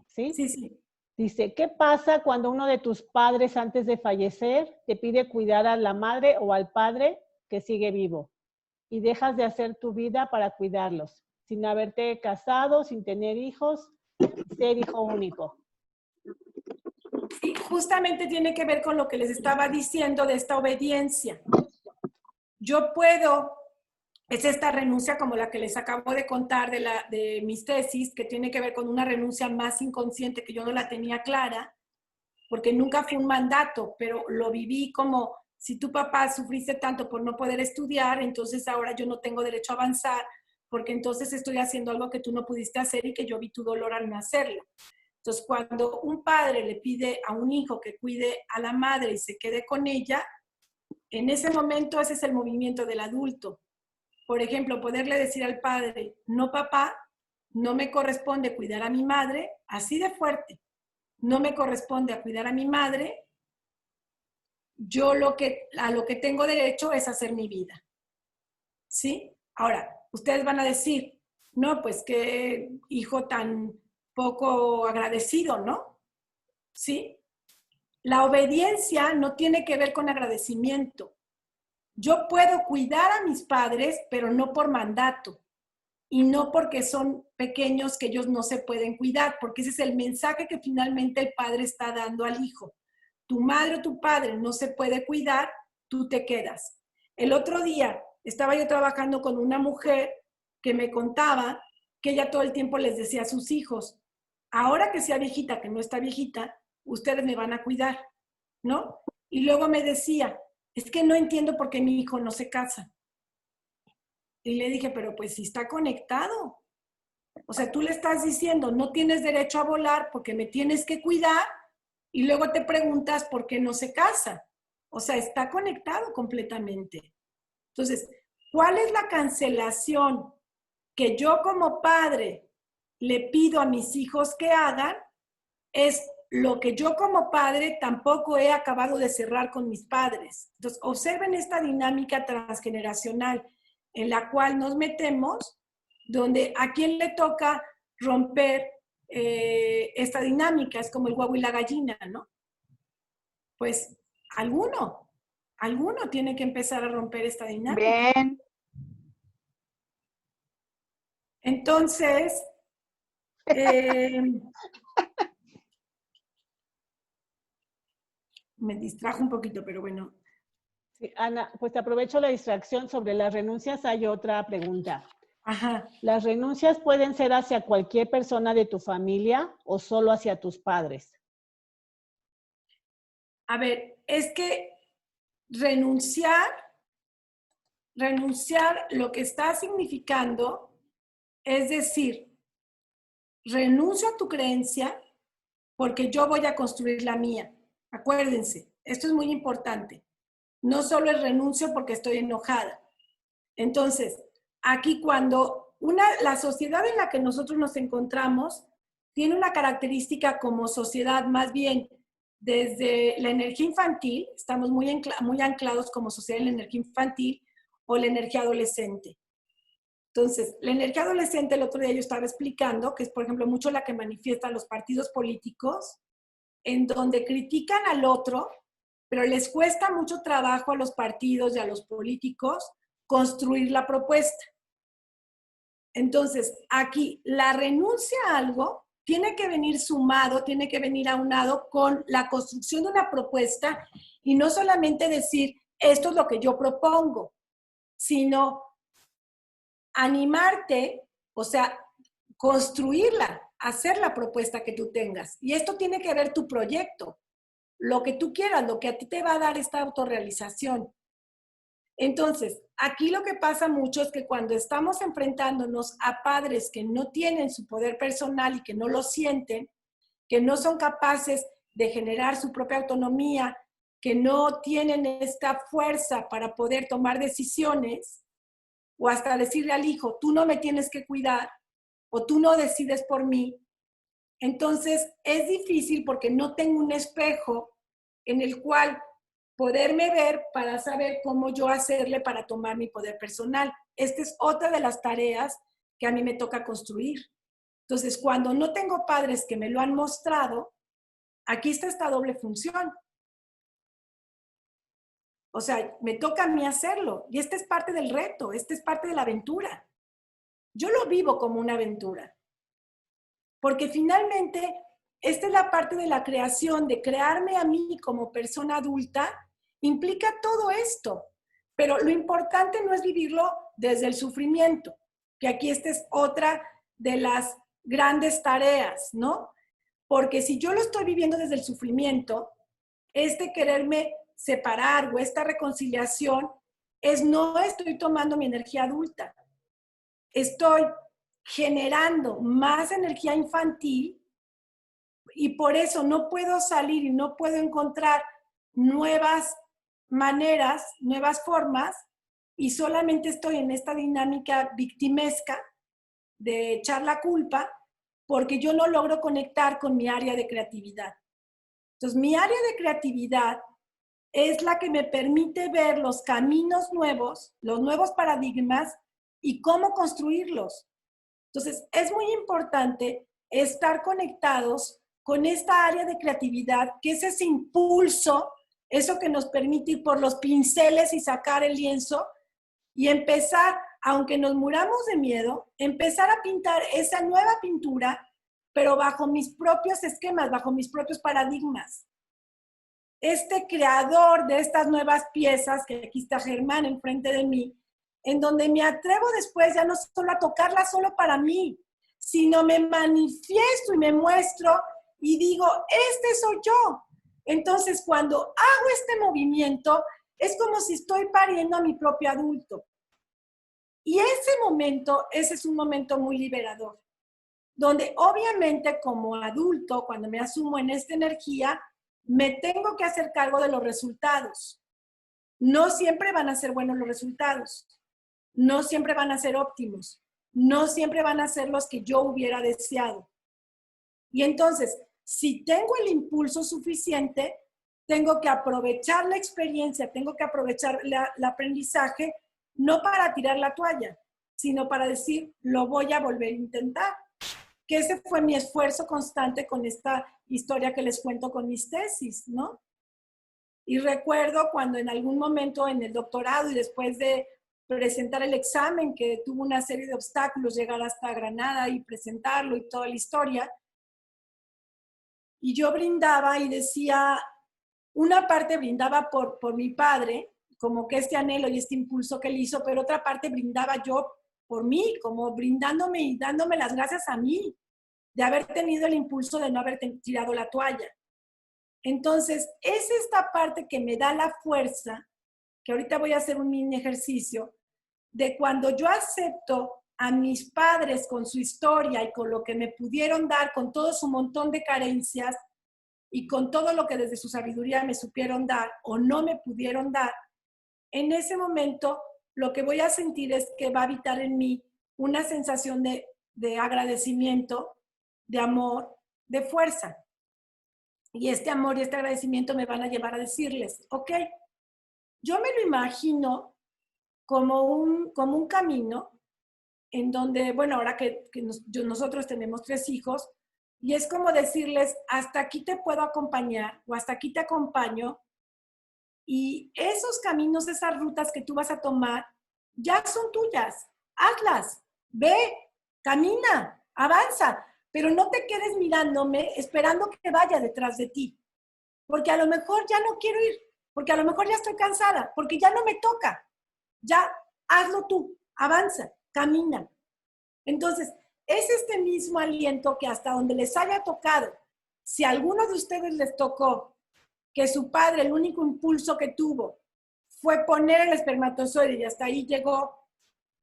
Sí. Dice, ¿qué pasa cuando uno de tus padres antes de fallecer te pide cuidar a la madre o al padre que sigue vivo y dejas de hacer tu vida para cuidarlos, sin haberte casado, sin tener hijos, ser hijo único? Sí, justamente tiene que ver con lo que les estaba diciendo de esta obediencia. Yo puedo, es esta renuncia como la que les acabo de contar de mis tesis, que tiene que ver con una renuncia más inconsciente que yo no la tenía clara, porque nunca fue un mandato, pero lo viví como, si tu papá sufriste tanto por no poder estudiar, entonces ahora yo no tengo derecho a avanzar, porque entonces estoy haciendo algo que tú no pudiste hacer y que yo vi tu dolor al no hacerlo. Entonces, cuando un padre le pide a un hijo que cuide a la madre y se quede con ella, en ese momento ese es el movimiento del adulto. Por ejemplo, poderle decir al padre, no papá, no me corresponde cuidar a mi madre, así de fuerte, no me corresponde a cuidar a mi madre, yo a lo que tengo derecho es hacer mi vida. ¿Sí? Ahora, ustedes van a decir, no, pues qué hijo tan poco agradecido, ¿no? ¿Sí? La obediencia no tiene que ver con agradecimiento. Yo puedo cuidar a mis padres, pero no por mandato y no porque son pequeños que ellos no se pueden cuidar, porque ese es el mensaje que finalmente el padre está dando al hijo. Tu madre o tu padre no se puede cuidar, tú te quedas. El otro día estaba yo trabajando con una mujer que me contaba que ella todo el tiempo les decía a sus hijos, ahora que sea viejita, que no está viejita, ustedes me van a cuidar, ¿no? Y luego me decía, es que no entiendo por qué mi hijo no se casa. Y le dije, pero pues si está conectado. O sea, tú le estás diciendo, no tienes derecho a volar porque me tienes que cuidar y luego te preguntas por qué no se casa. O sea, está conectado completamente. Entonces, ¿cuál es la cancelación que yo como padre le pido a mis hijos que hagan? Es lo que yo como padre tampoco he acabado de cerrar con mis padres. Entonces, observen esta dinámica transgeneracional en la cual nos metemos, donde a quién le toca romper esta dinámica, es como el huevo y la gallina, ¿no? Pues alguno tiene que empezar a romper esta dinámica. Bien. Entonces, me distrajo un poquito, pero bueno. Sí, Ana, pues te aprovecho la distracción. Sobre las renuncias hay otra pregunta. Ajá. ¿Las renuncias pueden ser hacia cualquier persona de tu familia o solo hacia tus padres? A ver, es que renunciar lo que está significando es decir, renuncio a tu creencia porque yo voy a construir la mía. Acuérdense, esto es muy importante. No solo es renuncio porque estoy enojada. Entonces, aquí cuando la sociedad en la que nosotros nos encontramos tiene una característica como sociedad más bien desde la energía infantil, estamos muy anclados como sociedad en la energía infantil o la energía adolescente. Entonces, la energía adolescente, el otro día yo estaba explicando, que es, por ejemplo, mucho la que manifiestan los partidos políticos, en donde critican al otro, pero les cuesta mucho trabajo a los partidos y a los políticos construir la propuesta. Entonces, aquí la renuncia a algo tiene que venir sumado, tiene que venir aunado con la construcción de una propuesta y no solamente decir, esto es lo que yo propongo, sino animarte, o sea, construirla, hacer la propuesta que tú tengas. Y esto tiene que ver tu proyecto, lo que tú quieras, lo que a ti te va a dar esta autorrealización. Entonces, aquí lo que pasa mucho es que cuando estamos enfrentándonos a padres que no tienen su poder personal y que no lo sienten, que no son capaces de generar su propia autonomía, que no tienen esta fuerza para poder tomar decisiones, o hasta decirle al hijo, tú no me tienes que cuidar, o tú no decides por mí, entonces es difícil porque no tengo un espejo en el cual poderme ver para saber cómo yo hacerle para tomar mi poder personal. Esta es otra de las tareas que a mí me toca construir. Entonces, cuando no tengo padres que me lo han mostrado, aquí está esta doble función. O sea, me toca a mí hacerlo. Y esta es parte del reto, esta es parte de la aventura. Yo lo vivo como una aventura. Porque finalmente, esta es la parte de la creación, de crearme a mí como persona adulta, implica todo esto. Pero lo importante no es vivirlo desde el sufrimiento, que aquí esta es otra de las grandes tareas, ¿no? Porque si yo lo estoy viviendo desde el sufrimiento, este quererme separar o esta reconciliación es no estoy tomando mi energía adulta, estoy generando más energía infantil y por eso no puedo salir y no puedo encontrar nuevas maneras, nuevas formas y solamente estoy en esta dinámica victimesca de echar la culpa porque yo no logro conectar con mi área de creatividad. Entonces, mi área de creatividad es la que me permite ver los caminos nuevos, los nuevos paradigmas y cómo construirlos. Entonces, es muy importante estar conectados con esta área de creatividad, que es ese impulso, eso que nos permite ir por los pinceles y sacar el lienzo y empezar, aunque nos muramos de miedo, empezar a pintar esa nueva pintura, pero bajo mis propios esquemas, bajo mis propios paradigmas. Este creador de estas nuevas piezas, que aquí está Germán enfrente de mí, en donde me atrevo después ya no solo a tocarla solo para mí, sino me manifiesto y me muestro y digo, este soy yo. Entonces, cuando hago este movimiento, es como si estoy pariendo a mi propio adulto. Y ese es un momento muy liberador, donde obviamente como adulto, cuando me asumo en esta energía, me tengo que hacer cargo de los resultados. No siempre van a ser buenos los resultados. No siempre van a ser óptimos. No siempre van a ser los que yo hubiera deseado. Y entonces, si tengo el impulso suficiente, tengo que aprovechar la experiencia, tengo que aprovechar el aprendizaje, no para tirar la toalla, sino para decir, lo voy a volver a intentar. Que ese fue mi esfuerzo constante con esta historia que les cuento con mis tesis, ¿no? Y recuerdo cuando en algún momento en el doctorado y después de presentar el examen, que tuvo una serie de obstáculos, llegar hasta Granada y presentarlo y toda la historia, y yo brindaba y decía, una parte brindaba por mi padre, como que este anhelo y este impulso que él hizo, pero otra parte brindaba yo por mí, como brindándome y dándome las gracias a mí, de haber tenido el impulso de no haber tirado la toalla. Entonces, es esta parte que me da la fuerza, que ahorita voy a hacer un mini ejercicio, de cuando yo acepto a mis padres con su historia y con lo que me pudieron dar, con todo su montón de carencias y con todo lo que desde su sabiduría me supieron dar o no me pudieron dar, en ese momento lo que voy a sentir es que va a habitar en mí una sensación de agradecimiento, de amor, de fuerza. Y este amor y este agradecimiento me van a llevar a decirles, ok, yo me lo imagino como un camino en donde, bueno, ahora que nosotros tenemos 3 hijos, y es como decirles, hasta aquí te puedo acompañar o hasta aquí te acompaño, y esos caminos, esas rutas que tú vas a tomar, ya son tuyas, hazlas, ve, camina, avanza, pero no te quedes mirándome esperando que vaya detrás de ti, porque a lo mejor ya no quiero ir, porque a lo mejor ya estoy cansada, porque ya no me toca, ya hazlo tú, avanza, camina. Entonces, es este mismo aliento que hasta donde les haya tocado, si a alguno de ustedes les tocó que su padre, el único impulso que tuvo fue poner el espermatozoide y hasta ahí llegó,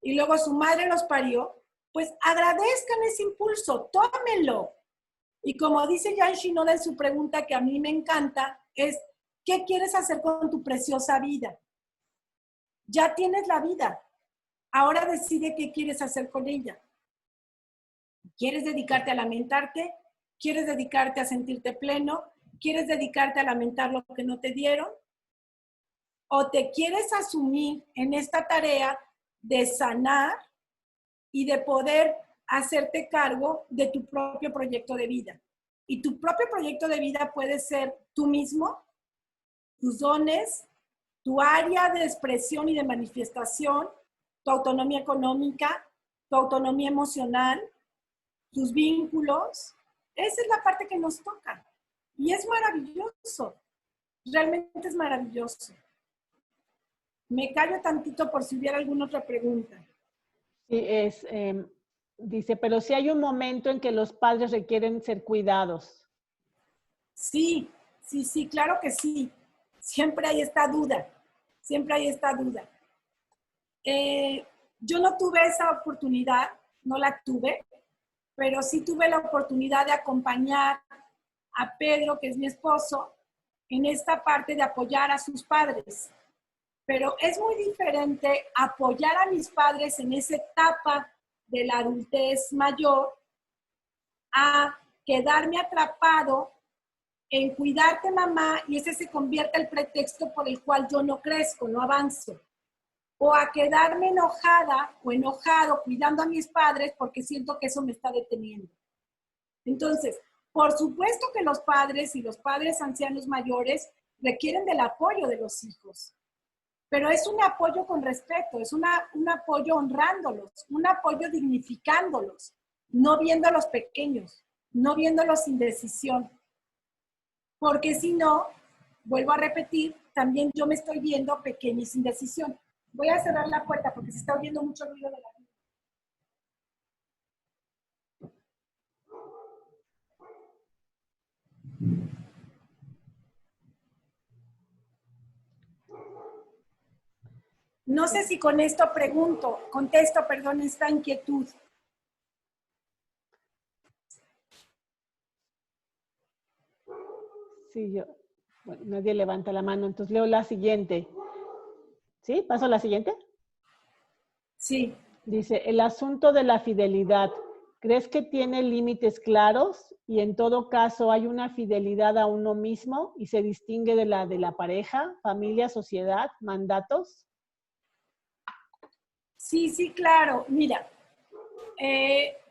y luego su madre los parió, pues agradezcan ese impulso, tómenlo. Y como dice Jan Shinoda en su pregunta, que a mí me encanta, es, ¿qué quieres hacer con tu preciosa vida? Ya tienes la vida, ahora decide qué quieres hacer con ella. ¿Quieres dedicarte a lamentarte? ¿Quieres dedicarte a sentirte pleno? ¿Quieres dedicarte a lamentar lo que no te dieron? ¿O te quieres asumir en esta tarea de sanar y de poder hacerte cargo de tu propio proyecto de vida? Y tu propio proyecto de vida puede ser tú mismo, tus dones, tu área de expresión y de manifestación, tu autonomía económica, tu autonomía emocional, tus vínculos. Esa es la parte que nos toca. Y es maravilloso. Realmente es maravilloso. Me callo tantito por si hubiera alguna otra pregunta. Sí, dice, pero sí hay un momento en que los padres requieren ser cuidados. Sí, claro que sí. Siempre hay esta duda. Siempre hay esta duda. Yo no tuve esa oportunidad, no la tuve, pero sí tuve la oportunidad de acompañar a Pedro, que es mi esposo, en esta parte de apoyar a sus padres. Pero es muy diferente apoyar a mis padres en esa etapa de la adultez mayor a quedarme atrapado en cuidarte, mamá, y ese se convierte en el pretexto por el cual yo no crezco, no avanzo. o a quedarme enojada o enojado cuidando a mis padres porque siento que eso me está deteniendo. Entonces, por supuesto que los padres y los padres ancianos mayores requieren del apoyo de los hijos, pero es un apoyo con respeto, es un apoyo honrándolos, un apoyo dignificándolos, no viendo a los pequeños, no viéndolos sin decisión. Porque si no, vuelvo a repetir, también yo me estoy viendo pequeña y sin decisión. Voy a cerrar la puerta porque se está oyendo mucho ruido de la vida. No sé si con esto contesto, esta inquietud. Sí, bueno, nadie levanta la mano, entonces leo la siguiente. ¿Sí? ¿Paso a la siguiente? Sí. Dice, el asunto de la fidelidad, ¿crees que tiene límites claros? Y en todo caso, ¿hay una fidelidad a uno mismo y se distingue de la pareja, familia, sociedad, mandatos? Sí, claro. Mira,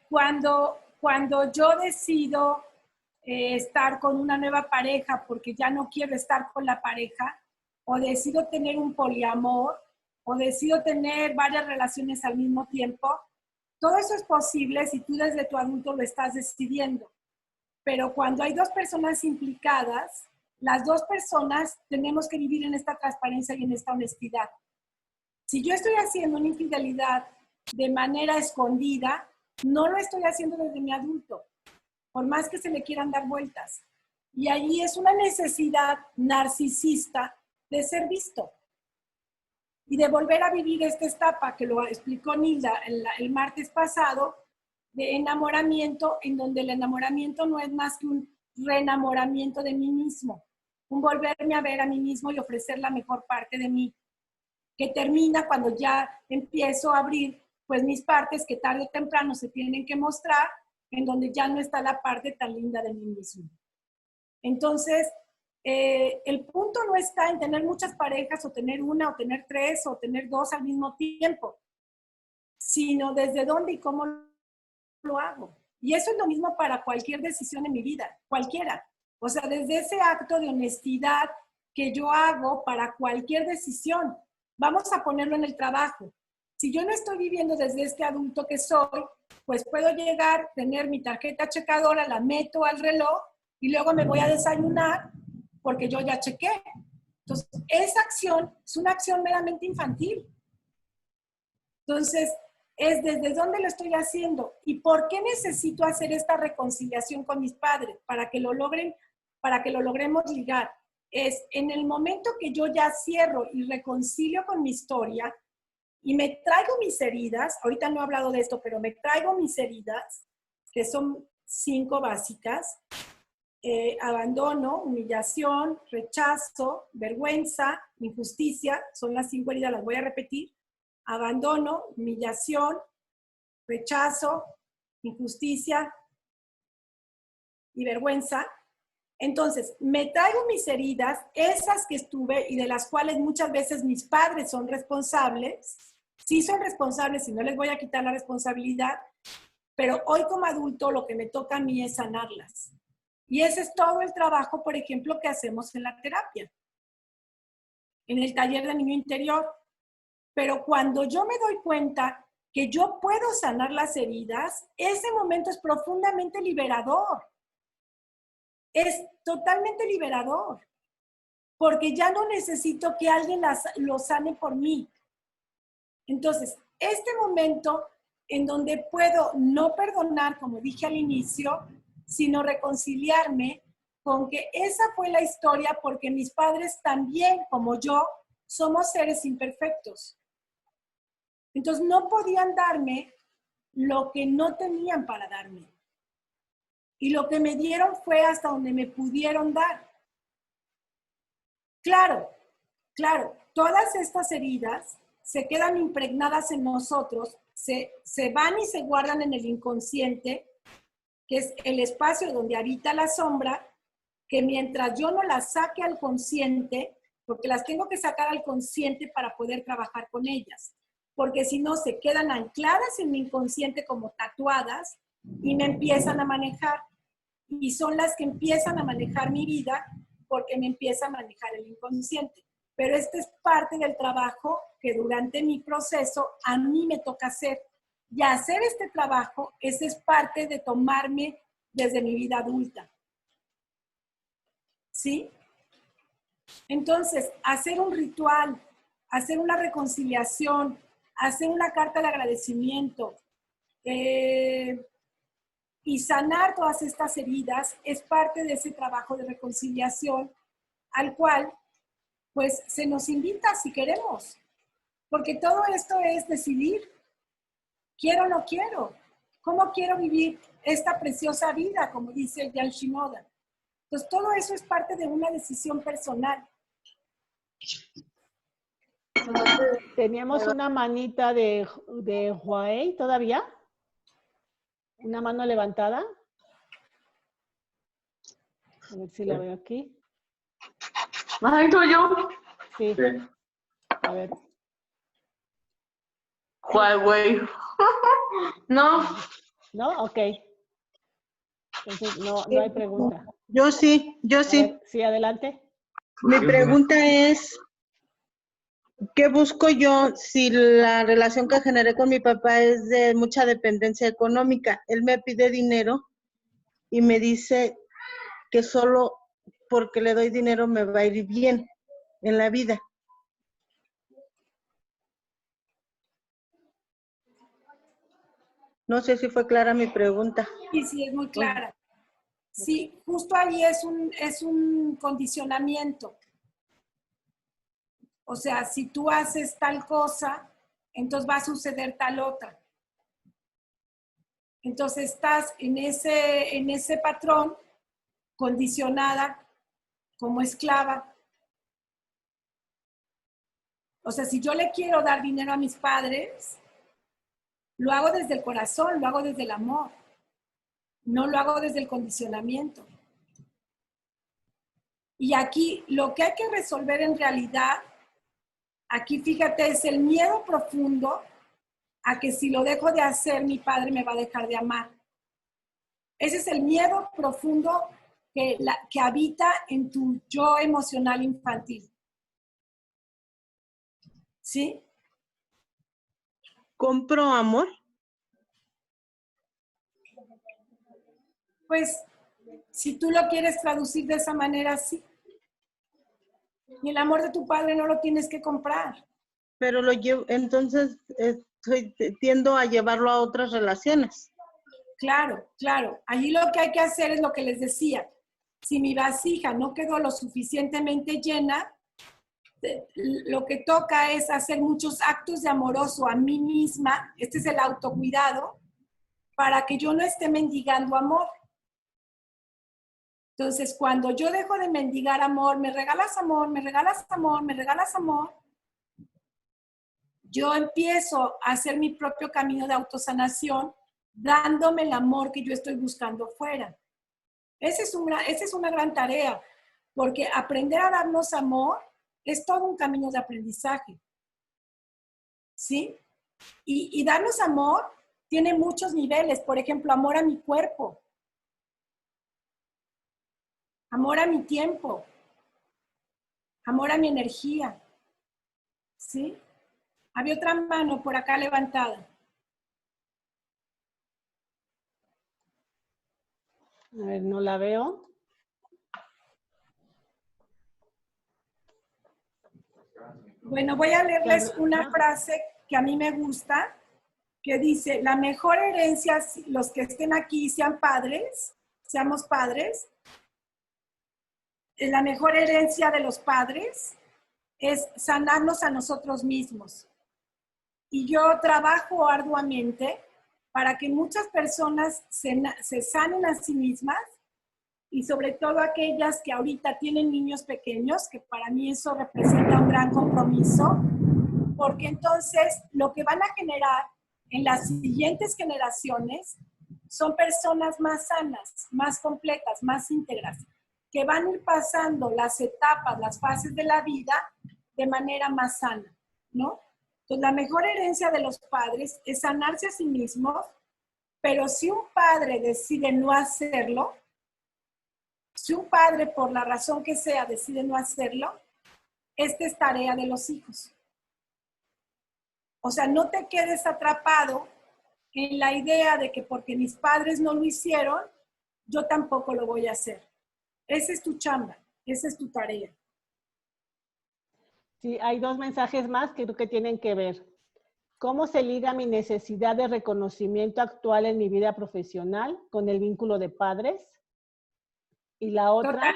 cuando yo decido estar con una nueva pareja porque ya no quiero estar con la pareja, o decido tener un poliamor, o decido tener varias relaciones al mismo tiempo, todo eso es posible si tú desde tu adulto lo estás decidiendo. Pero cuando hay dos personas implicadas, las dos personas tenemos que vivir en esta transparencia y en esta honestidad. Si yo estoy haciendo una infidelidad de manera escondida, no lo estoy haciendo desde mi adulto, por más que se le quieran dar vueltas. Y ahí es una necesidad narcisista de ser visto y de volver a vivir esta etapa que lo explicó Nilda el martes pasado, de enamoramiento, en donde el enamoramiento no es más que un reenamoramiento de mí mismo, un volverme a ver a mí mismo y ofrecer la mejor parte de mí, que termina cuando ya empiezo a abrir pues mis partes que tarde o temprano se tienen que mostrar, en donde ya no está la parte tan linda de mí mismo. Entonces, el punto no está en tener muchas parejas o tener una o tener tres o tener dos al mismo tiempo, sino desde dónde y cómo lo hago. Y eso es lo mismo para cualquier decisión en mi vida, cualquiera. O sea, desde ese acto de honestidad que yo hago para cualquier decisión. Vamos a ponerlo en el trabajo. Si yo no estoy viviendo desde este adulto que soy, pues puedo llegar, tener mi tarjeta checadora, la meto al reloj y luego me voy a desayunar porque yo ya chequé. Entonces, esa acción es una acción meramente infantil. Entonces, es desde dónde lo estoy haciendo y por qué necesito hacer esta reconciliación con mis padres para que lo logremos ligar. Es en el momento que yo ya cierro y reconcilio con mi historia y me traigo mis heridas, ahorita no he hablado de esto, pero me traigo mis heridas, que son 5 básicas, abandono, humillación, rechazo, vergüenza, injusticia, son las 5 heridas, las voy a repetir, abandono, humillación, rechazo, injusticia y vergüenza. Entonces, me traigo mis heridas, esas que estuve y de las cuales muchas veces mis padres son responsables. Sí son responsables y no les voy a quitar la responsabilidad, pero hoy como adulto lo que me toca a mí es sanarlas. Y ese es todo el trabajo, por ejemplo, que hacemos en la terapia, en el taller de niño interior. Pero cuando yo me doy cuenta que yo puedo sanar las heridas, ese momento es profundamente liberador. Es totalmente liberador, porque ya no necesito que alguien lo sane por mí. Entonces, este momento en donde puedo no perdonar, como dije al inicio, sino reconciliarme con que esa fue la historia, porque mis padres también, como yo, somos seres imperfectos. Entonces, no podían darme lo que no tenían para darme. Y lo que me dieron fue hasta donde me pudieron dar. Claro, todas estas heridas se quedan impregnadas en nosotros, se van y se guardan en el inconsciente, que es el espacio donde habita la sombra, que mientras yo no la saque al consciente, porque las tengo que sacar al consciente para poder trabajar con ellas, porque si no se quedan ancladas en mi inconsciente como tatuadas y me empiezan a manejar. Y son las que empiezan a manejar mi vida porque me empieza a manejar el inconsciente. Pero este es parte del trabajo que durante mi proceso a mí me toca hacer. Y hacer este trabajo, ese es parte de tomarme desde mi vida adulta. ¿Sí? Entonces, hacer un ritual, hacer una reconciliación, hacer una carta de agradecimiento y sanar todas estas heridas es parte de ese trabajo de reconciliación al cual pues se nos invita si queremos, porque todo esto es decidir, quiero o no quiero, cómo quiero vivir esta preciosa vida, como dice Jan Shinoda. Entonces todo eso es parte de una decisión personal. Teníamos una manita de Huawei todavía. Una mano levantada. A ver si la veo aquí. Ay, soy yo. Sí. A ver. Huawei. No. ¿No? Ok. Entonces no hay pregunta. Yo sí. A ver, sí, adelante. Mi pregunta es, ¿qué busco yo si la relación que generé con mi papá es de mucha dependencia económica? Él me pide dinero y me dice que solo porque le doy dinero me va a ir bien en la vida. No sé si fue clara mi pregunta. Y sí, es muy clara. Sí, justo ahí es un condicionamiento. O sea, si tú haces tal cosa, entonces va a suceder tal otra. Entonces estás en ese patrón condicionada como esclava. O sea, si yo le quiero dar dinero a mis padres, lo hago desde el corazón, lo hago desde el amor. No lo hago desde el condicionamiento. Y aquí lo que hay que resolver en realidad, aquí fíjate, es el miedo profundo a que si lo dejo de hacer, mi padre me va a dejar de amar. Ese es el miedo profundo que habita en tu yo emocional infantil. ¿Sí? ¿Compro amor? Pues, si tú lo quieres traducir de esa manera, sí. Y el amor de tu padre no lo tienes que comprar. Pero lo llevo, entonces tiendo a llevarlo a otras relaciones. Claro, claro. Allí lo que hay que hacer es lo que les decía. Si mi vasija no quedó lo suficientemente llena, lo que toca es hacer muchos actos de amoroso a mí misma. Este es el autocuidado, para que yo no esté mendigando amor. Entonces, cuando yo dejo de mendigar amor, me regalas amor, me regalas amor, me regalas amor, yo empiezo a hacer mi propio camino de autosanación, dándome el amor que yo estoy buscando fuera. Esa es una gran tarea, porque aprender a darnos amor es todo un camino de aprendizaje. ¿Sí? Y darnos amor tiene muchos niveles. Por ejemplo, amor a mi cuerpo, amor a mi tiempo, amor a mi energía. ¿Sí? Había otra mano por acá levantada. A ver, no la veo. Bueno, voy a leerles una frase que a mí me gusta, que dice, la mejor herencia, los que estén aquí sean padres, seamos padres, la mejor herencia de los padres es sanarnos a nosotros mismos. Y yo trabajo arduamente para que muchas personas se sanen a sí mismas y sobre todo aquellas que ahorita tienen niños pequeños, que para mí eso representa un gran compromiso, porque entonces lo que van a generar en las siguientes generaciones son personas más sanas, más completas, más íntegras. que van a ir pasando las etapas, las fases de la vida de manera más sana, ¿no? Entonces, la mejor herencia de los padres es sanarse a sí mismos, pero si un padre decide no hacerlo, si un padre, por la razón que sea, decide no hacerlo, esta es tarea de los hijos. O sea, no te quedes atrapado en la idea de que porque mis padres no lo hicieron, yo tampoco lo voy a hacer. Esa es tu chamba, esa es tu tarea. Sí, hay dos mensajes más que creo que tienen que ver. ¿Cómo se liga mi necesidad de reconocimiento actual en mi vida profesional con el vínculo de padres? Y la otra, Total,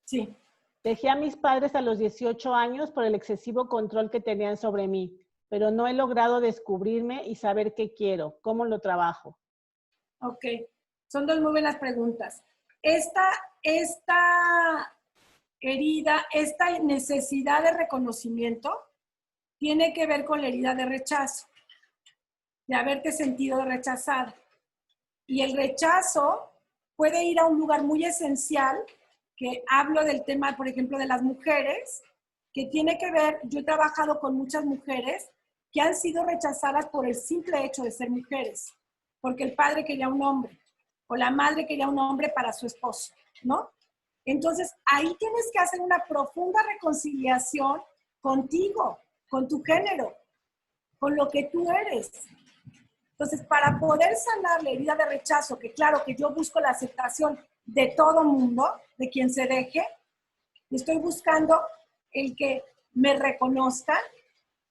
sí. dejé a mis padres a los 18 años por el excesivo control que tenían sobre mí, pero no he logrado descubrirme y saber qué quiero, cómo lo trabajo. Ok, son dos muy buenas preguntas. Esta herida, esta necesidad de reconocimiento tiene que ver con la herida de rechazo, de haberte sentido rechazada. Y el rechazo puede ir a un lugar muy esencial, que hablo del tema, por ejemplo, de las mujeres, que tiene que ver, yo he trabajado con muchas mujeres que han sido rechazadas por el simple hecho de ser mujeres, porque el padre quería un hombre, o la madre quería un hombre para su esposo, ¿no? Entonces, ahí tienes que hacer una profunda reconciliación contigo, con tu género, con lo que tú eres. Entonces, para poder sanar la herida de rechazo, que claro que yo busco la aceptación de todo mundo, de quien se deje, estoy buscando el que me reconozcan,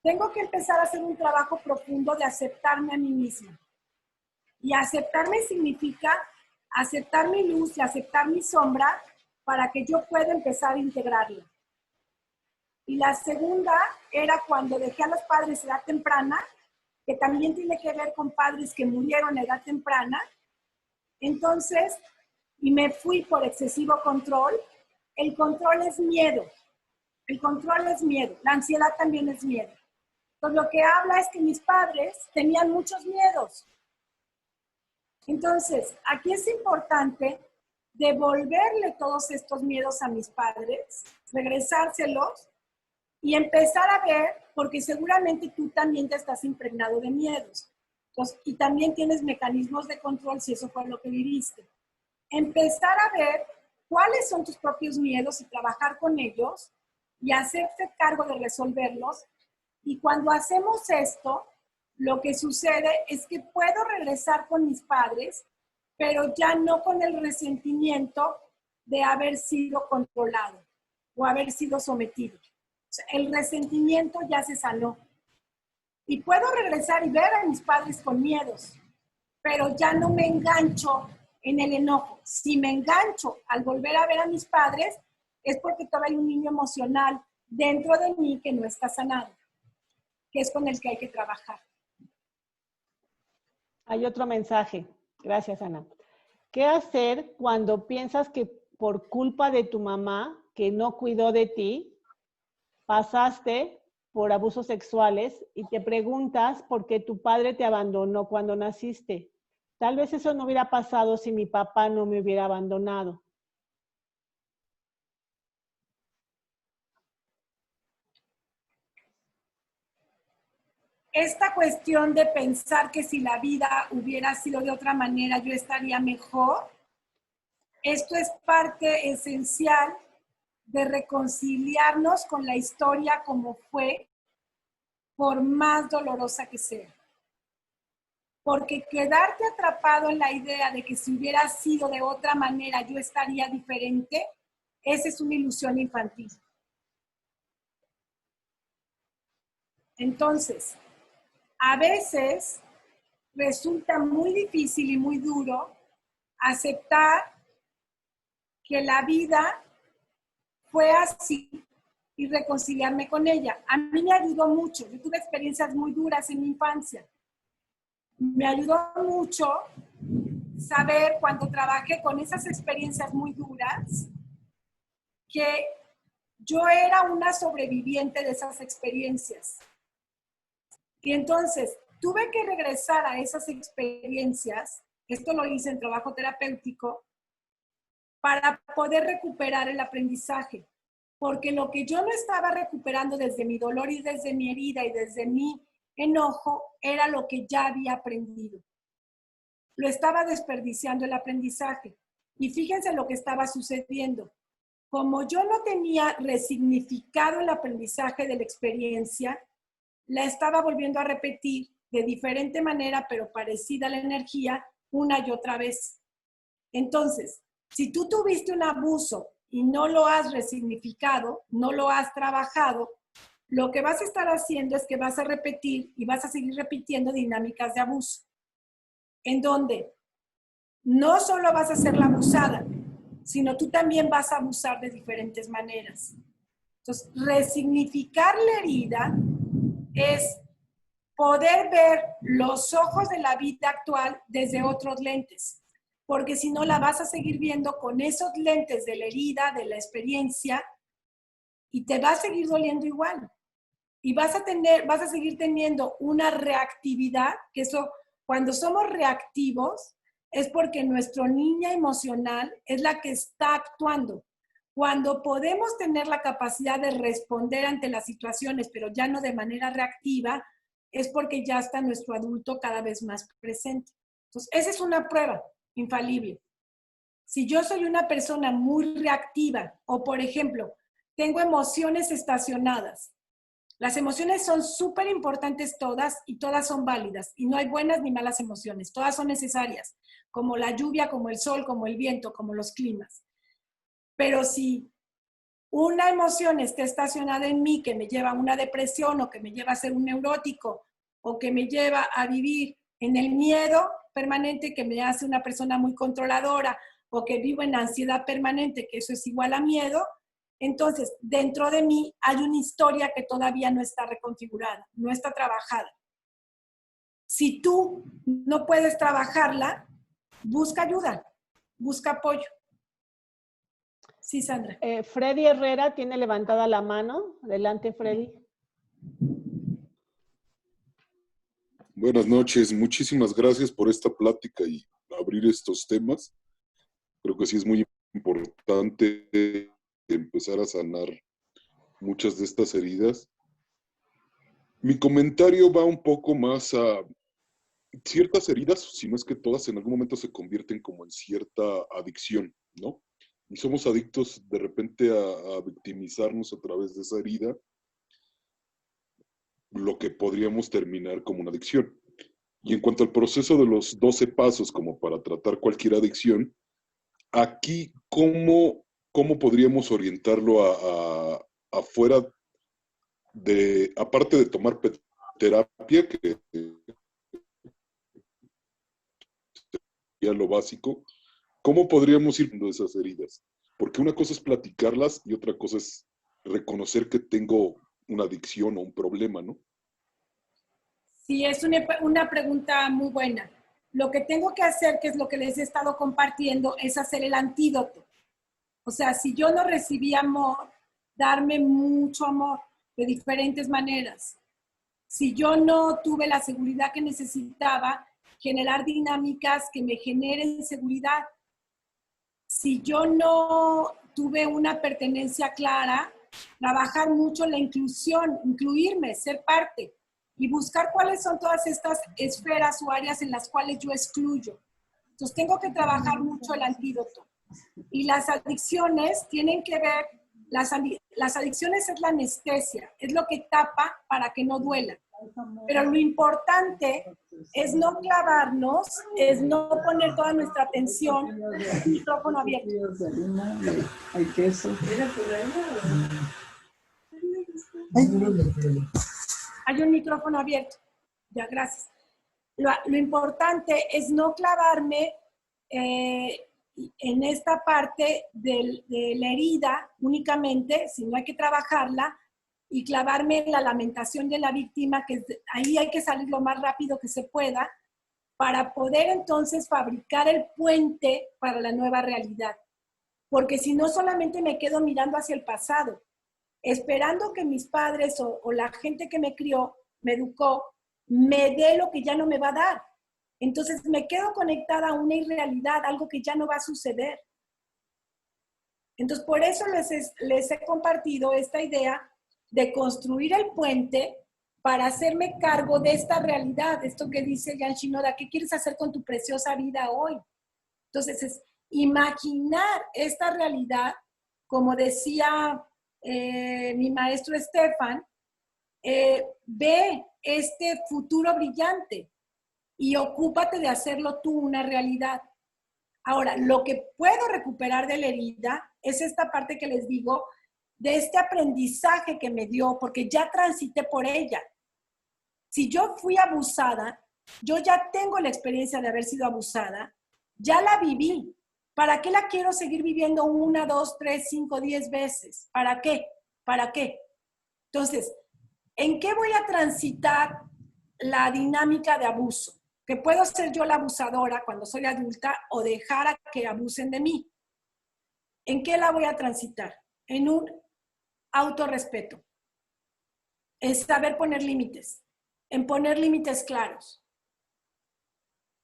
tengo que empezar a hacer un trabajo profundo de aceptarme a mí misma. Y aceptarme significa aceptar mi luz y aceptar mi sombra para que yo pueda empezar a integrarla. Y la segunda era cuando dejé a los padres a edad temprana, que también tiene que ver con padres que murieron a edad temprana. Entonces, y me fui por excesivo control. El control es miedo. El control es miedo. La ansiedad también es miedo. Entonces, lo que habla es que mis padres tenían muchos miedos. Entonces, aquí es importante devolverle todos estos miedos a mis padres, regresárselos y empezar a ver, porque seguramente tú también te estás impregnado de miedos. Entonces, y también tienes mecanismos de control si eso fue lo que viviste. Empezar a ver cuáles son tus propios miedos y trabajar con ellos y hacerte cargo de resolverlos. Y cuando hacemos esto, lo que sucede es que puedo regresar con mis padres, pero ya no con el resentimiento de haber sido controlado o haber sido sometido. O sea, el resentimiento ya se sanó. Y puedo regresar y ver a mis padres con miedos, pero ya no me engancho en el enojo. Si me engancho al volver a ver a mis padres, es porque todavía hay un niño emocional dentro de mí que no está sanado, que es con el que hay que trabajar. Hay otro mensaje. Gracias, Ana. ¿Qué hacer cuando piensas que por culpa de tu mamá, que no cuidó de ti, pasaste por abusos sexuales y te preguntas por qué tu padre te abandonó cuando naciste? Tal vez eso no hubiera pasado si mi papá no me hubiera abandonado. Esta cuestión de pensar que si la vida hubiera sido de otra manera, yo estaría mejor, esto es parte esencial de reconciliarnos con la historia como fue, por más dolorosa que sea. Porque quedarte atrapado en la idea de que si hubiera sido de otra manera yo estaría diferente, esa es una ilusión infantil. Entonces, a veces resulta muy difícil y muy duro aceptar que la vida fue así y reconciliarme con ella. A mí me ayudó mucho. Yo tuve experiencias muy duras en mi infancia. Me ayudó mucho saber cuando trabajé con esas experiencias muy duras que yo era una sobreviviente de esas experiencias. Y entonces tuve que regresar a esas experiencias. Esto lo hice en trabajo terapéutico, para poder recuperar el aprendizaje. Porque lo que yo no estaba recuperando desde mi dolor y desde mi herida y desde mi enojo era lo que ya había aprendido. Lo estaba desperdiciando el aprendizaje. Y fíjense lo que estaba sucediendo. Como yo no tenía resignificado el aprendizaje de la experiencia, la estaba volviendo a repetir de diferente manera, pero parecida a la energía, una y otra vez. Entonces, si tú tuviste un abuso y no lo has resignificado, no lo has trabajado, lo que vas a estar haciendo es que vas a repetir y vas a seguir repitiendo dinámicas de abuso, en donde no solo vas a ser la abusada, sino tú también vas a abusar de diferentes maneras. Entonces, resignificar la herida es poder ver los ojos de la vida actual desde otros lentes, porque si no la vas a seguir viendo con esos lentes de la herida, de la experiencia, y te va a seguir doliendo igual. Y vas a seguir teniendo una reactividad, que eso, cuando somos reactivos, es porque nuestra niña emocional es la que está actuando. Cuando podemos tener la capacidad de responder ante las situaciones, pero ya no de manera reactiva, es porque ya está nuestro adulto cada vez más presente. Entonces, esa es una prueba infalible. Si yo soy una persona muy reactiva, o por ejemplo, tengo emociones estacionadas, las emociones son súper importantes todas y todas son válidas y no hay buenas ni malas emociones, todas son necesarias, como la lluvia, como el sol, como el viento, como los climas. Pero si una emoción está estacionada en mí que me lleva a una depresión o que me lleva a ser un neurótico o que me lleva a vivir en el miedo permanente que me hace una persona muy controladora o que vivo en ansiedad permanente, que eso es igual a miedo, entonces dentro de mí hay una historia que todavía no está reconfigurada, no está trabajada. Si tú no puedes trabajarla, busca ayuda, busca apoyo. Sí, Sandra. Freddy Herrera tiene levantada la mano. Adelante, Freddy. Buenas noches, muchísimas gracias por esta plática y abrir estos temas. Creo que sí es muy importante empezar a sanar muchas de estas heridas. Mi comentario va un poco más a ciertas heridas, si no es que todas, en algún momento se convierten como en cierta adicción, ¿no? Y somos adictos de repente a victimizarnos a través de esa herida, lo que podríamos terminar como una adicción. Y en cuanto al proceso de los 12 pasos como para tratar cualquier adicción, aquí, ¿cómo podríamos orientarlo afuera de, aparte de tomar terapia, que sería lo básico, cómo podríamos ir viendo esas heridas? Porque una cosa es platicarlas y otra cosa es reconocer que tengo una adicción o un problema, ¿no? Sí, es una pregunta muy buena. Lo que tengo que hacer, que es lo que les he estado compartiendo, es hacer el antídoto. O sea, si yo no recibí amor, darme mucho amor de diferentes maneras. Si yo no tuve la seguridad que necesitaba, generar dinámicas que me generen seguridad. Si yo no tuve una pertenencia clara, trabajar mucho la inclusión, incluirme, ser parte y buscar cuáles son todas estas esferas o áreas en las cuales yo excluyo. Entonces tengo que trabajar mucho el antídoto. Y las adicciones tienen que ver, las adicciones es la anestesia, es lo que tapa para que no duela. Pero lo importante es no clavarnos, es no poner toda nuestra atención en el micrófono abierto. Hay queso. Hay un micrófono abierto. Ya, gracias. Lo importante es no clavarme en esta parte de la herida únicamente, sino hay que trabajarla y clavarme en la lamentación de la víctima, que ahí hay que salir lo más rápido que se pueda para poder entonces fabricar el puente para la nueva realidad. Porque si no, solamente me quedo mirando hacia el pasado, esperando que mis padres o la gente que me crió, me educó, me dé lo que ya no me va a dar. Entonces me quedo conectada a una irrealidad, algo que ya no va a suceder. Entonces, por eso les he compartido esta idea de construir el puente para hacerme cargo de esta realidad, esto que dice Jan Shinoda, ¿qué quieres hacer con tu preciosa vida hoy? Entonces, es imaginar esta realidad, como decía mi maestro Estefan, ve este futuro brillante y ocúpate de hacerlo tú una realidad. Ahora, lo que puedo recuperar de la herida es esta parte que les digo, de este aprendizaje que me dio, porque ya transité por ella. Si yo fui abusada, yo ya tengo la experiencia de haber sido abusada, ya la viví. ¿Para qué la quiero seguir viviendo 1, 2, 3, 5, 10 veces? ¿Para qué? ¿Para qué? Entonces, ¿en qué voy a transitar la dinámica de abuso? Que puedo ser yo la abusadora cuando soy adulta o dejar a que abusen de mí. ¿En qué la voy a transitar? En un autorrespeto. Es saber poner límites. En poner límites claros.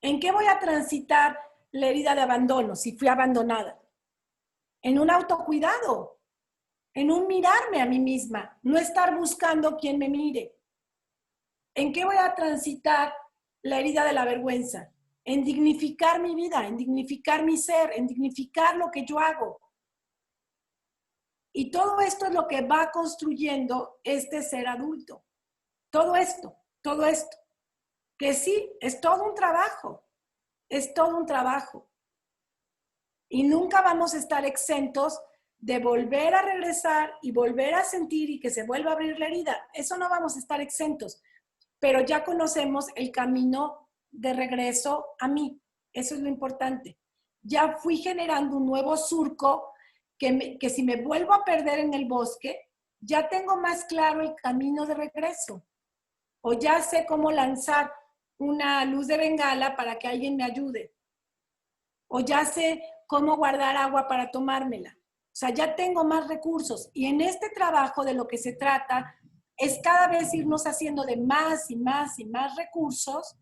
¿En qué voy a transitar la herida de abandono si fui abandonada? En un autocuidado. En un mirarme a mí misma. No estar buscando quien me mire. ¿En qué voy a transitar la herida de la vergüenza? En dignificar mi vida, en dignificar mi ser, en dignificar lo que yo hago. Y todo esto es lo que va construyendo este ser adulto. Todo esto. Que sí, es todo un trabajo. Es todo un trabajo. Y nunca vamos a estar exentos de volver a regresar y volver a sentir y que se vuelva a abrir la herida. Eso no vamos a estar exentos. Pero ya conocemos el camino de regreso a mí. Eso es lo importante. Ya fui generando un nuevo surco que si me vuelvo a perder en el bosque, ya tengo más claro el camino de regreso. O ya sé cómo lanzar una luz de bengala para que alguien me ayude. O ya sé cómo guardar agua para tomármela. O sea, ya tengo más recursos. Y en este trabajo de lo que se trata es cada vez irnos haciendo de más y más y más recursos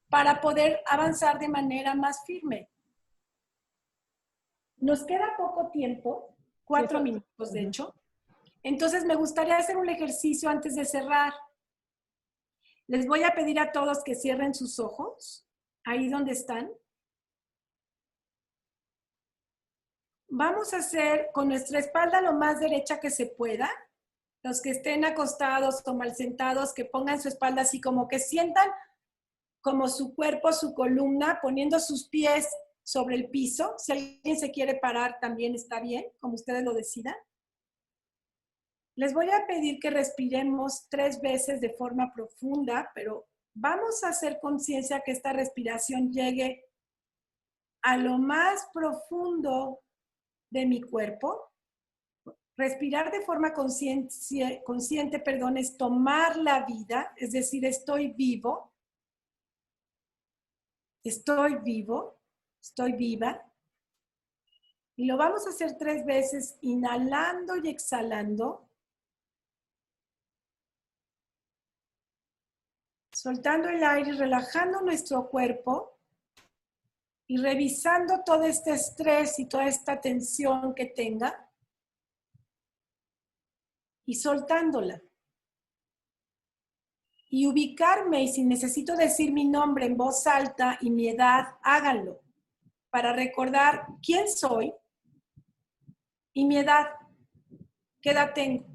para poder avanzar de manera más firme. Nos queda poco tiempo, 4 minutos de hecho. Entonces me gustaría hacer un ejercicio antes de cerrar. Les voy a pedir a todos que cierren sus ojos, ahí donde están. Vamos a hacer con nuestra espalda lo más derecha que se pueda. Los que estén acostados o mal sentados, que pongan su espalda así como que sientan como su cuerpo, su columna, poniendo sus pies sobre el piso. Si alguien se quiere parar, también está bien, como ustedes lo decidan. Les voy a pedir que respiremos 3 veces de forma profunda, pero vamos a hacer conciencia que esta respiración llegue a lo más profundo de mi cuerpo. Respirar de forma consciente, es tomar la vida, es decir, estoy vivo, estoy viva. Y lo vamos a hacer 3 veces, inhalando y exhalando. Soltando el aire, relajando nuestro cuerpo y revisando todo este estrés y toda esta tensión que tenga. Y soltándola. Y ubicarme, y si necesito decir mi nombre en voz alta y mi edad, háganlo, para recordar quién soy y mi edad, qué edad tengo.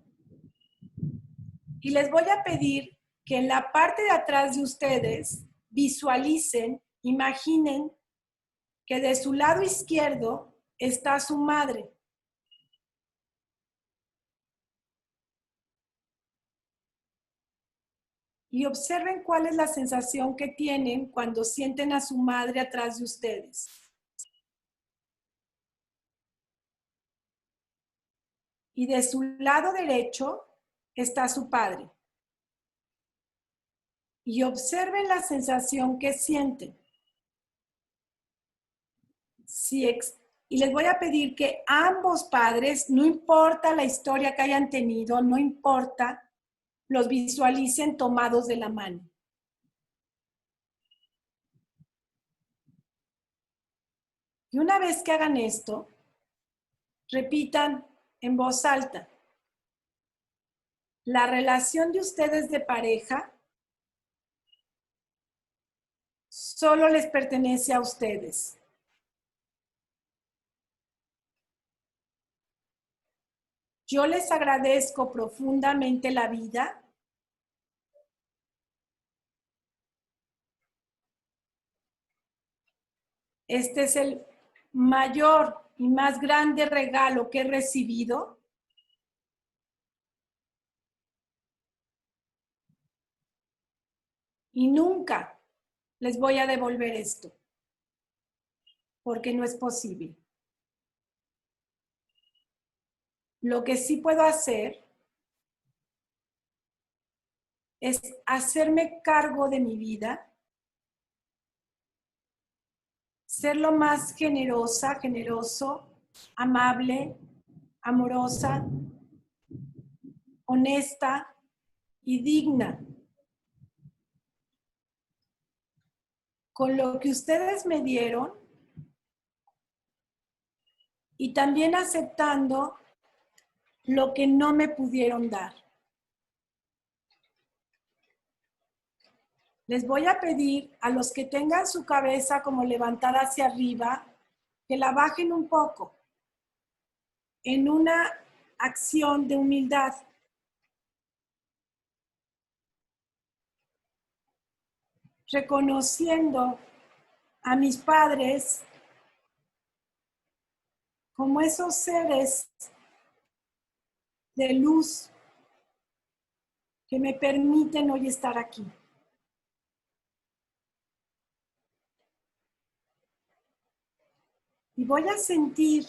Y les voy a pedir que en la parte de atrás de ustedes visualicen, imaginen que de su lado izquierdo está su madre. Y observen cuál es la sensación que tienen cuando sienten a su madre atrás de ustedes. Y de su lado derecho está su padre. Y observen la sensación que sienten. Y les voy a pedir que ambos padres, no importa la historia que hayan tenido, no importa, los visualicen tomados de la mano. Y una vez que hagan esto, repitan en voz alta. La relación de ustedes de pareja solo les pertenece a ustedes. Yo les agradezco profundamente la vida Este es el mayor y más grande regalo que he recibido. Y nunca les voy a devolver esto, porque no es posible. Lo que sí puedo hacer es hacerme cargo de mi vida, ser lo más generosa, generoso, amable, amorosa, honesta y digna. Con lo que ustedes me dieron y también aceptando lo que no me pudieron dar. Les voy a pedir a los que tengan su cabeza como levantada hacia arriba, que la bajen un poco en una acción de humildad. Reconociendo a mis padres como esos seres de luz que me permiten hoy estar aquí. Y voy a sentir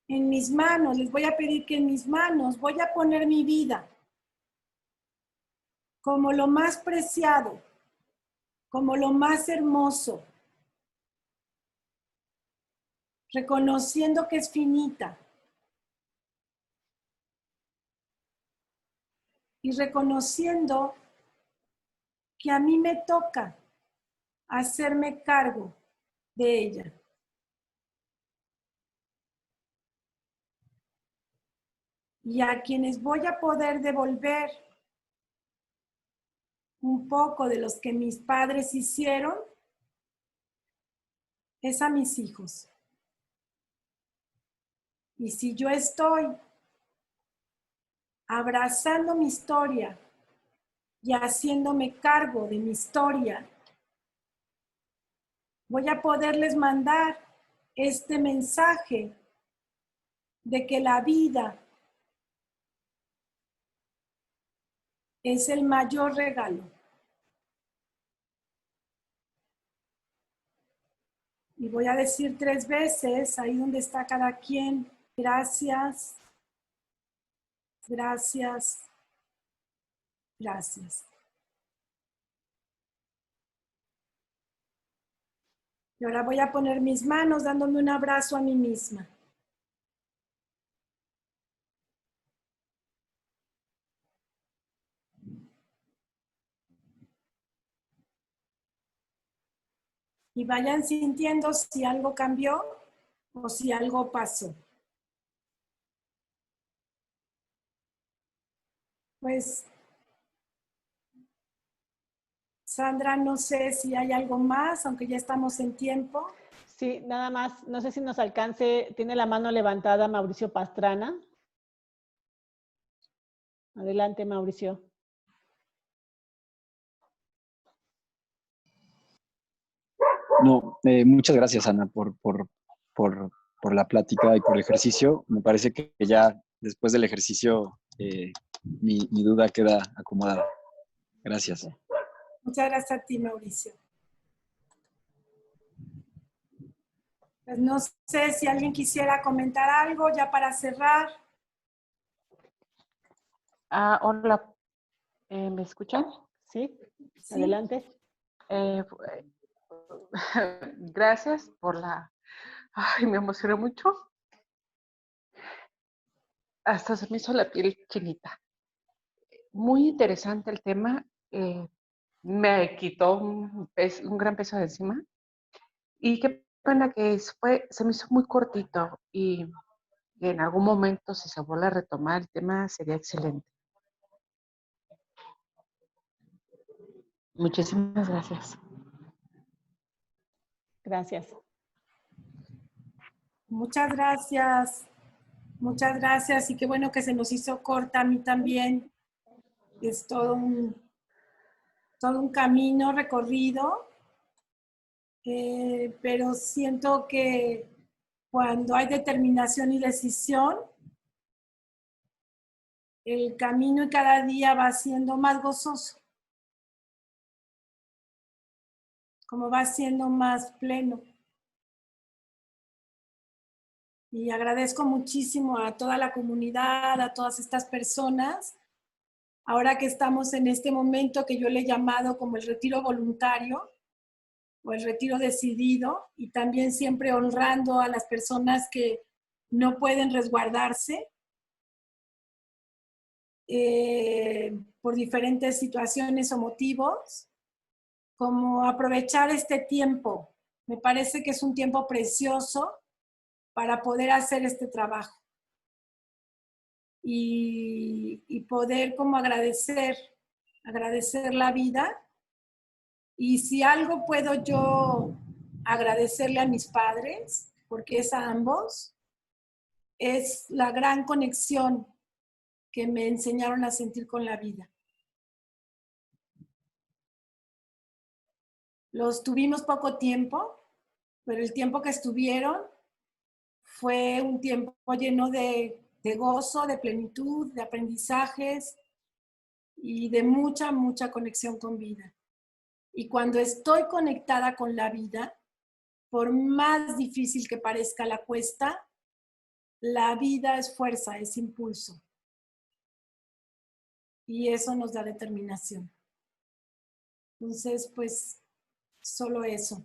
en mis manos, les voy a pedir que en mis manos voy a poner mi vida como lo más preciado, como lo más hermoso, reconociendo que es finita y reconociendo que a mí me toca hacerme cargo de ella. Y a quienes voy a poder devolver un poco de los que mis padres hicieron es a mis hijos. Y si yo estoy abrazando mi historia y haciéndome cargo de mi historia, voy a poderles mandar este mensaje de que la vida es el mayor regalo. Y voy a decir 3 veces, ahí donde está cada quien, gracias, gracias, gracias. Y ahora voy a poner mis manos dándome un abrazo a mí misma. Y vayan sintiendo si algo cambió o si algo pasó. Pues, Sandra, no sé si hay algo más, aunque ya estamos en tiempo. Sí, nada más, no sé si nos alcance, tiene la mano levantada Mauricio Pastrana. Adelante, Mauricio. No, muchas gracias, Ana, por la plática y por el ejercicio. Me parece que ya después del ejercicio mi duda queda acomodada. Gracias. Muchas gracias a ti, Mauricio. Pues no sé si alguien quisiera comentar algo ya para cerrar. Hola, ¿me escuchan? Sí, Sí. adelante. Gracias por la... Ay, me emocioné mucho. Hasta se me hizo la piel chinita. Muy interesante el tema. Me quitó un gran peso de encima. Y qué pena que se me hizo muy cortito. Y y en algún momento, si se vuelve a retomar el tema, sería excelente. Muchísimas gracias. Gracias. Muchas gracias. Muchas gracias y qué bueno que se nos hizo corta a mí también. Es todo un camino recorrido, pero siento que cuando hay determinación y decisión, el camino cada día va siendo más gozoso, como va siendo más pleno. Y agradezco muchísimo a toda la comunidad, a todas estas personas. Ahora que estamos en este momento que yo le he llamado como el retiro voluntario o el retiro decidido, y también siempre honrando a las personas que no pueden resguardarse por diferentes situaciones o motivos, como aprovechar este tiempo. Me parece que es un tiempo precioso para poder hacer este trabajo y poder como agradecer la vida. Y si algo puedo yo agradecerle a mis padres, porque es a ambos, es la gran conexión que me enseñaron a sentir con la vida. Los tuvimos poco tiempo, pero el tiempo que estuvieron fue un tiempo lleno de gozo, de plenitud, de aprendizajes y de mucha, mucha conexión con vida. Y cuando estoy conectada con la vida, por más difícil que parezca la cuesta, la vida es fuerza, es impulso. Y eso nos da determinación. Entonces, pues, solo eso.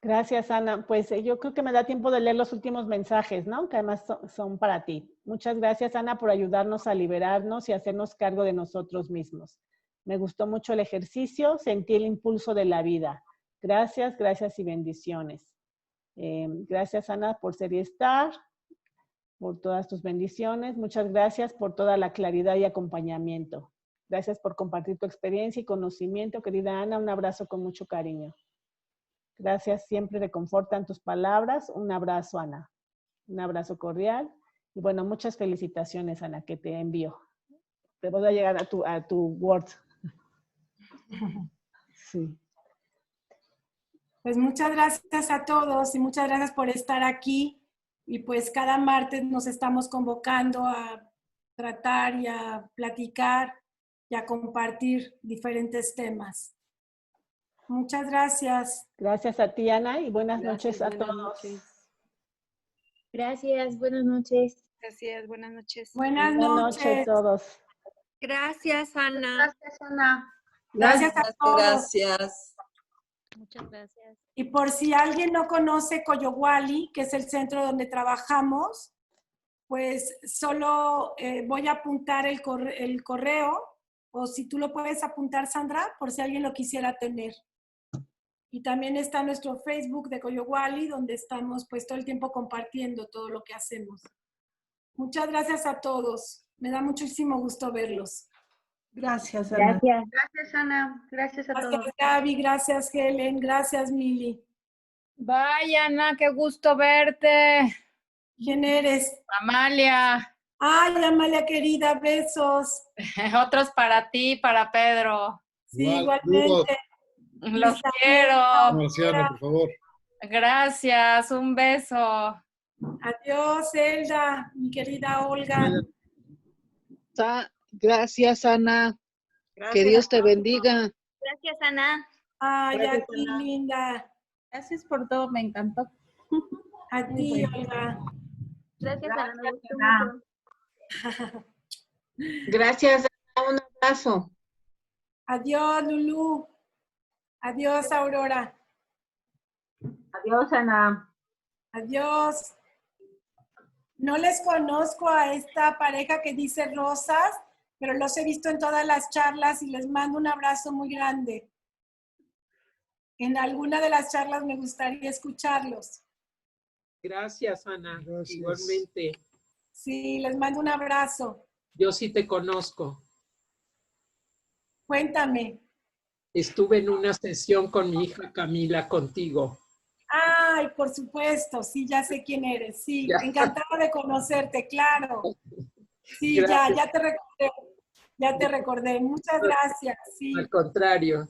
Gracias, Ana. Pues yo creo que me da tiempo de leer los últimos mensajes, ¿no? Que además son para ti. Muchas gracias, Ana, por ayudarnos a liberarnos y hacernos cargo de nosotros mismos. Me gustó mucho el ejercicio, sentí el impulso de la vida. Gracias, gracias y bendiciones. Gracias, Ana, por ser y estar, por todas tus bendiciones. Muchas gracias por toda la claridad y acompañamiento. Gracias por compartir tu experiencia y conocimiento, querida Ana. Un abrazo con mucho cariño. Gracias, siempre reconfortan tus palabras. Un abrazo, Ana. Un abrazo cordial. Y bueno, muchas felicitaciones, Ana, que te envío. Te voy a llegar a tu Word. Sí. Pues muchas gracias a todos y muchas gracias por estar aquí. Y pues cada martes nos estamos convocando a tratar y a platicar y a compartir diferentes temas. Muchas gracias. Gracias a ti, Ana, y buenas noches a todos. Noches. Gracias, buenas noches. Gracias, buenas noches. Buenas Buenas noches a noches. todos. Gracias, Ana. Gracias, Ana. Gracias a todos. Gracias. Muchas gracias. Y por si alguien no conoce Coyohuali, que es el centro donde trabajamos, pues solo voy a apuntar el correo, o si tú lo puedes apuntar, Sandra, por si alguien lo quisiera tener. Y también está nuestro Facebook de Coyohuali, donde estamos pues todo el tiempo compartiendo todo lo que hacemos. Muchas gracias a todos. Me da muchísimo gusto verlos. Gracias, Ana. Gracias. Gracias, Ana. Gracias a todos. Gracias, Gaby. Gracias, Helen. Gracias, Mili. Vaya, Ana, qué gusto verte. ¿Quién eres? Amalia. Ay, Amalia querida, besos. Otros para ti, para Pedro. Sí, igualmente. Los quiero. Marciano, por favor. Gracias, un beso. Adiós, Elda, mi querida Olga. Gracias, Ana. Gracias, Que Dios te Ana. bendiga. Gracias, Ana. Ay, Gracias, a ti, Ana. linda. Gracias por todo, me encantó. A ti, Olga. Gracias, Ana. Me gustó Ana. mucho. Gracias, Ana, un abrazo. Adiós, Lulú. Adiós, Aurora. Adiós, Ana. Adiós. No les conozco a esta pareja que dice Rosas, pero los he visto en todas las charlas y les mando un abrazo muy grande. En alguna de las charlas me gustaría escucharlos. Gracias, Ana. Gracias. Igualmente. Sí, les mando un abrazo. Yo sí te conozco. Cuéntame. Estuve en una sesión con mi hija Camila contigo. Ay, por supuesto, sí, ya sé quién eres. Sí, Ya. encantada de conocerte, claro. Sí, Gracias. ya te recordé. Ya te recordé. Muchas gracias. Sí, Al contrario.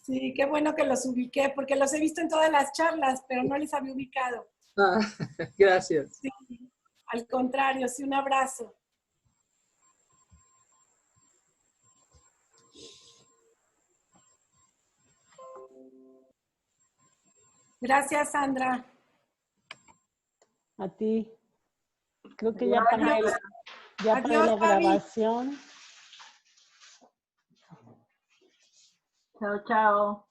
sí, qué bueno que los ubiqué, porque los he visto en todas las charlas, pero no les había ubicado. Ah, gracias. Sí, al contrario, sí, un abrazo. Gracias, Sandra. A ti. Creo que ya apagué Adiós. la Adiós, Fabi. grabación. Chao, chao.